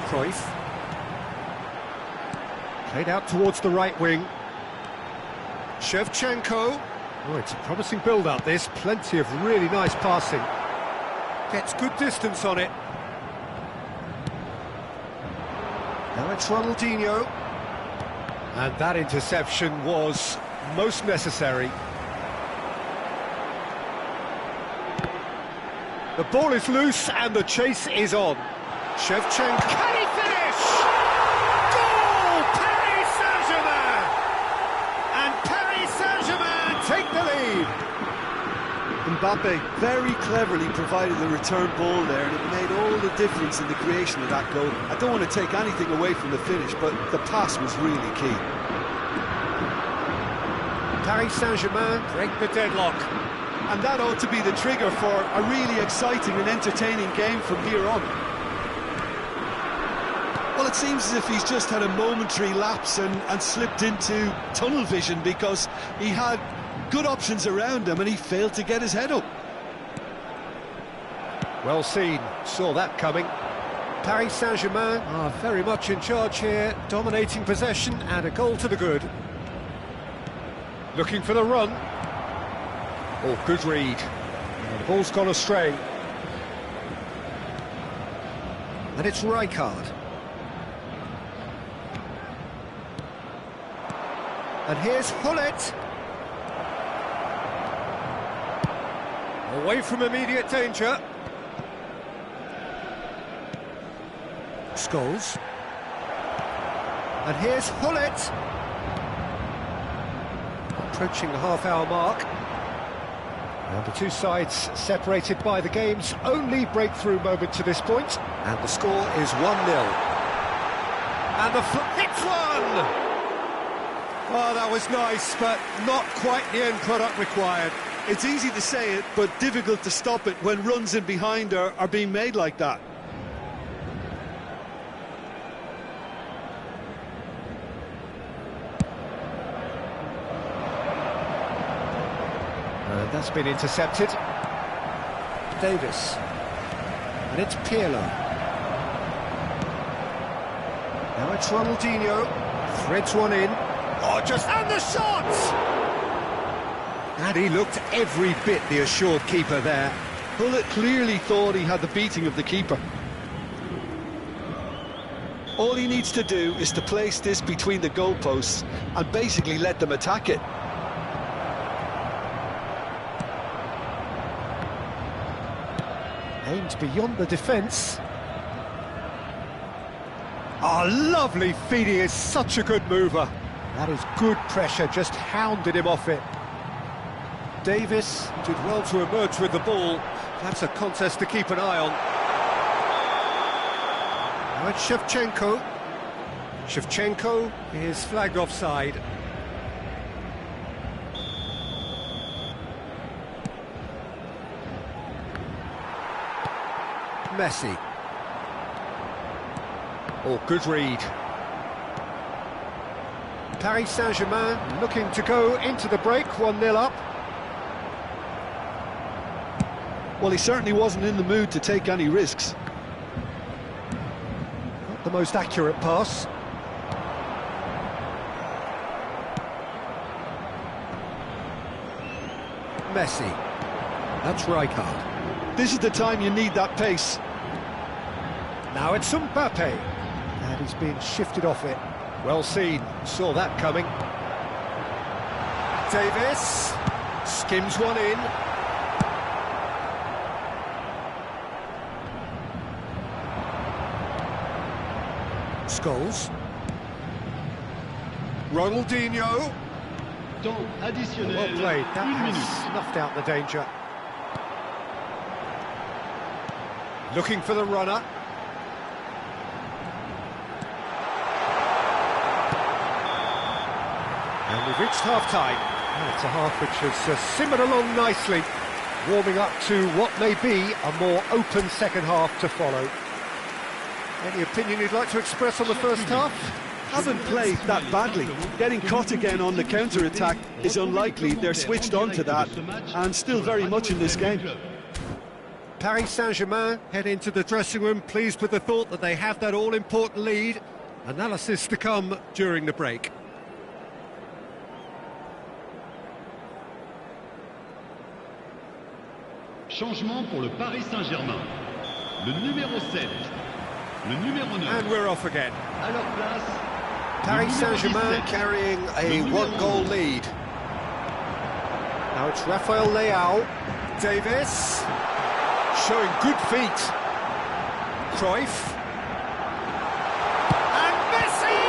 Cruyff. Played out towards the right wing. Shevchenko. Oh, it's a promising build-up, this. Plenty of really nice passing. Gets good distance on it. Now it's Ronaldinho. And that interception was most necessary. The ball is loose and the chase is on. Shevchenko. Can he finish? Goal! Paris Saint-Germain! And Paris Saint-Germain take the lead. Mbappe very cleverly provided the return ball there, and it made all the difference in the creation of that goal. I don't want to take anything away from the finish, but the pass was really key. Paris Saint-Germain break the deadlock. And that ought to be the trigger for a really exciting and entertaining game from here on. Well, it seems as if he's just had a momentary lapse and slipped into tunnel vision, because he had good options around him and he failed to get his head up. Well seen, saw that coming. Paris Saint-Germain are very much in charge here, dominating possession and a goal to the good. Looking for the run. Oh, good read. The ball's gone astray. And it's Rijkaard. And here's Hullet. Away from immediate danger. Scholes. And here's Hullet. Approaching the half-hour mark. And the two sides separated by the game's only breakthrough moment to this point. And the score is 1-0. And the hits one! Oh, that was nice, but not quite the end product required. It's easy to say it, but difficult to stop it when runs in behind are being made like that. And that's been intercepted. Davis. And it's Pirlo. Now it's Ronaldinho. Threads one in. Oh, and the shot! And he looked every bit the assured keeper there. Hullet clearly thought he had the beating of the keeper. All he needs to do is to place this between the goalposts and basically let them attack it. Aimed beyond the defence. Oh, lovely feed. He is such a good mover. That is good pressure, just hounded him off it. Davis did well to emerge with the ball. That's a contest to keep an eye on. Now it's Shevchenko. Shevchenko is flagged offside. Messi. Oh, good read. Paris Saint-Germain looking to go into the break, 1-0 up. Well, he certainly wasn't in the mood to take any risks. Not the most accurate pass. Messi. That's Rijkaard. This is the time you need that pace. Now it's Mbappe. And he's been shifted off it. Well seen, saw that coming. Davis skims one in. Scholes. Ronaldinho. Temps additionnel, Well played, that 1 has minute. snuffed out the danger. Looking for the runner. And we've reached half-time. Oh, it's a half which has simmered along nicely, warming up to what may be a more open second half to follow. Any opinion you'd like to express on the first half? Haven't played that badly. Getting caught again on the counter-attack is unlikely. They're switched on to that and still very much in this game. Paris Saint-Germain head into the dressing room pleased with the thought that they have that all-important lead. Analysis to come during the break. Changement pour le Paris Saint-Germain. Le numéro 7, le numéro 9. And we're off again. À leur place, Paris le numéro Saint-Germain 17, carrying a le numéro one-goal 11. lead. Now it's Rafael Leao. Davis. Showing good feet. Cruyff. And Messi!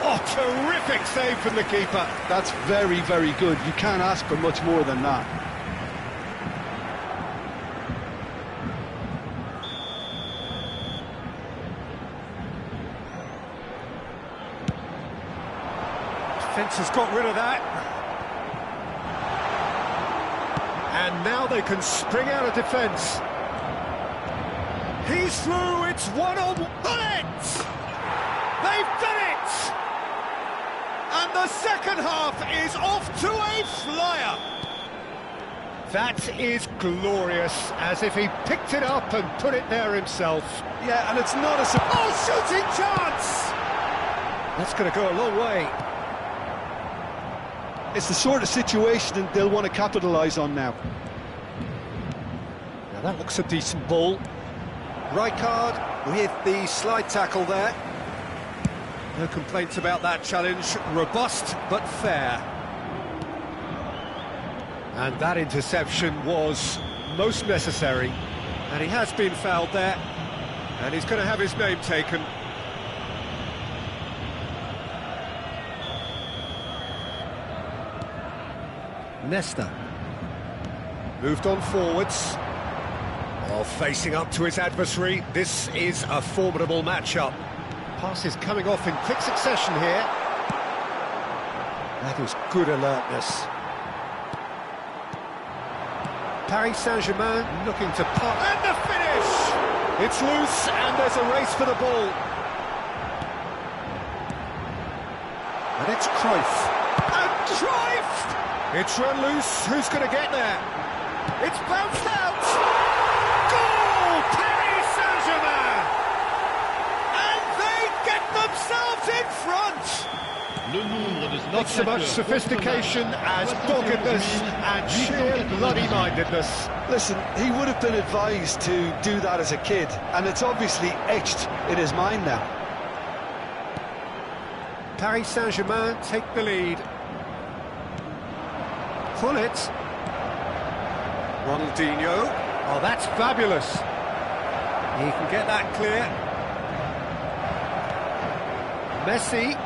Oh, terrific save from the keeper. That's very, very good. You can't ask for much more than that. Defence has got rid of that. And now they can spring out of defence. He's through, it's one-on-one. They've done it! And the second half is off to a flyer. That is glorious, as if he picked it up and put it there himself. Yeah, and it's not a... Oh, shooting chance! That's going to go a long way. It's the sort of situation they'll want to capitalise on now. Now that looks a decent ball. Rijkaard with the slide tackle there. No complaints about that challenge. Robust but fair. And that interception was most necessary. And he has been fouled there. And he's going to have his name taken. Nesta. Moved on forwards. While facing up to his adversary, this is a formidable matchup. Passes coming off in quick succession here. That is good alertness. Paris Saint-Germain looking to pop. And the finish! It's loose and there's a race for the ball. And it's Cruyff. And Cruyff! It's run loose. Who's going to get there? It's bounced out! Goal! Paris Saint-Germain! And they get themselves in front! Le nombre de Not so much spectateurs sophistication as doggedness and sheer bloody-mindedness. Listen, he would have been advised to do that as a kid, and it's obviously etched in his mind now. Paris Saint-Germain take the lead. Pull it. Ronaldinho. Oh, that's fabulous. He can get that clear. Messi.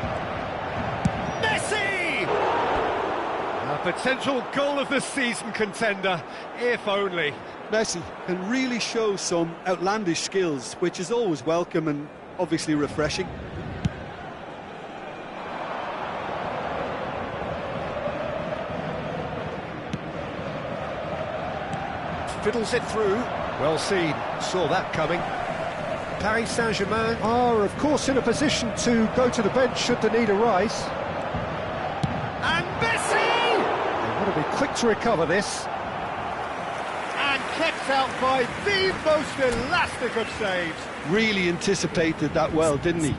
Messi! A potential goal of the season contender, if only. Messi can really show some outlandish skills, which is always welcome and obviously refreshing. Fiddles it through. Well seen, saw that coming. Paris Saint-Germain are, of course, in a position to go to the bench should the need arise. And Messi! They want to be quick to recover this. And kept out by the most elastic of saves. Really anticipated that well, didn't he?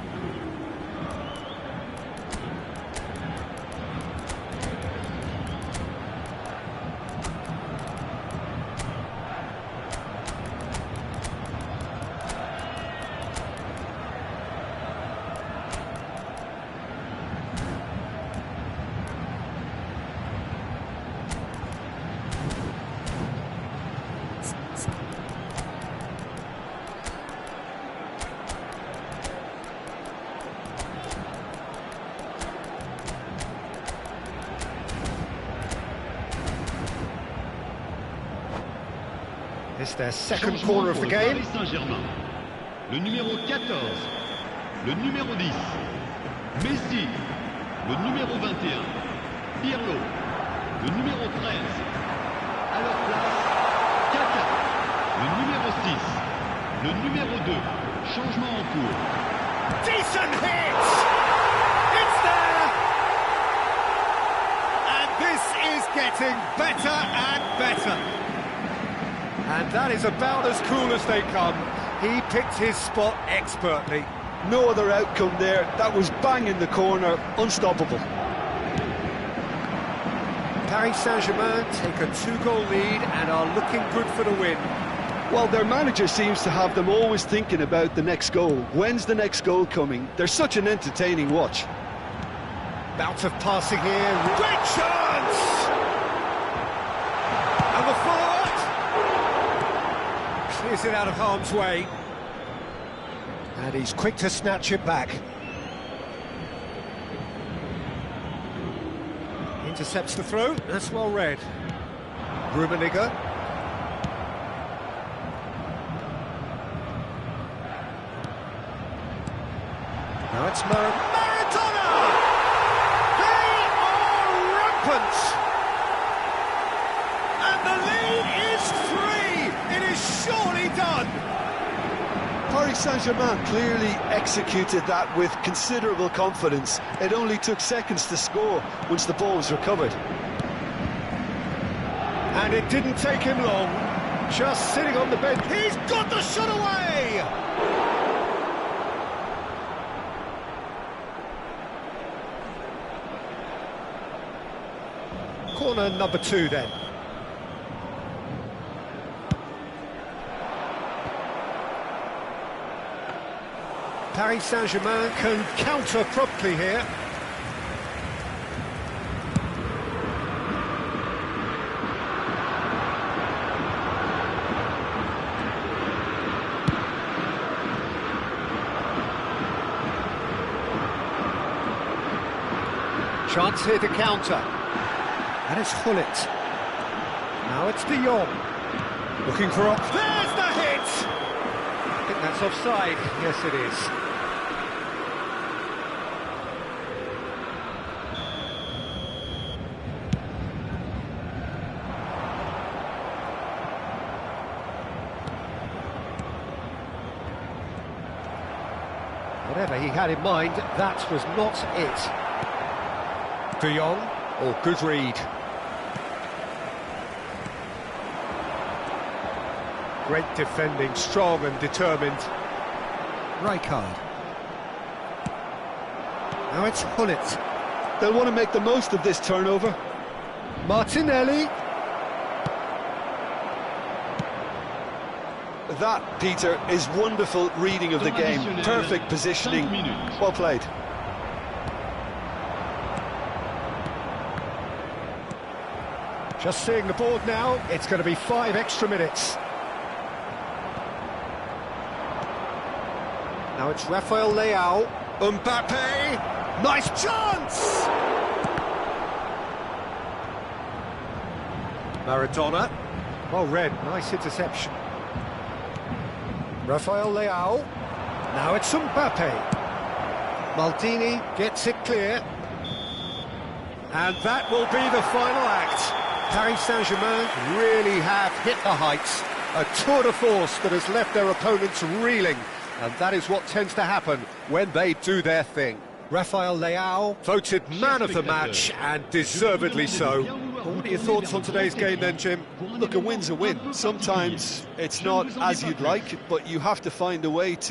It's their second corner of the game. Paris Saint-Germain. Le numéro 14, le numéro 10, Messi, le numéro 21, Pirlo, le numéro 13. À leur place, Kaka, le numéro 6, le numéro 2. Changement en cours. Decent hit! It's there! And this is getting better and better. And that is about as cool as they come. He picked his spot expertly. No other outcome there. That was bang in the corner, unstoppable. Paris Saint-Germain take a 2-goal lead and are looking good for the win. Well, their manager seems to have them always thinking about the next goal. When's the next goal coming? They're such an entertaining watch. Bout of passing here. Great chance! And the forward clears it out of harm's way. And he's quick to snatch it back. Intercepts the throw. That's well read. Rummenigge. Now it's Maradona! They are rampant! And the lead is 3! It is surely done! Paris Saint-Germain clearly executed that with considerable confidence. It only took seconds to score once the ball was recovered. And it didn't take him long. Just sitting on the bench. He's got the shot away! Corner number 2 then. Paris Saint-Germain can counter promptly here. Chance here to counter. And it's Hullet. Now it's De Jong. Looking for up. There's the hit! I think that's offside. Yes, it is. Whatever he had in mind, that was not it. De Jong, or good read. Great defending, strong and determined. Rijkaard. Now it's Hullet. They'll want to make the most of this turnover. Martinelli. That, Peter, is wonderful reading of the game. Perfect positioning. Well played. Just seeing the board now, it's going to be 5 extra minutes. Now it's Rafael Leao. Mbappe. Nice chance! Maradona. Well read, nice interception. Rafael Leao. Now it's Mbappe. Maldini gets it clear. And that will be the final act. Paris Saint-Germain really have hit the heights. A tour de force that has left their opponents reeling. And that is what tends to happen when they do their thing. Rafael Leao voted man of the match, and deservedly so. Well, what are your thoughts on today's game then, Jim? Look, a win's a win. Sometimes it's not as you'd like, but you have to find a way to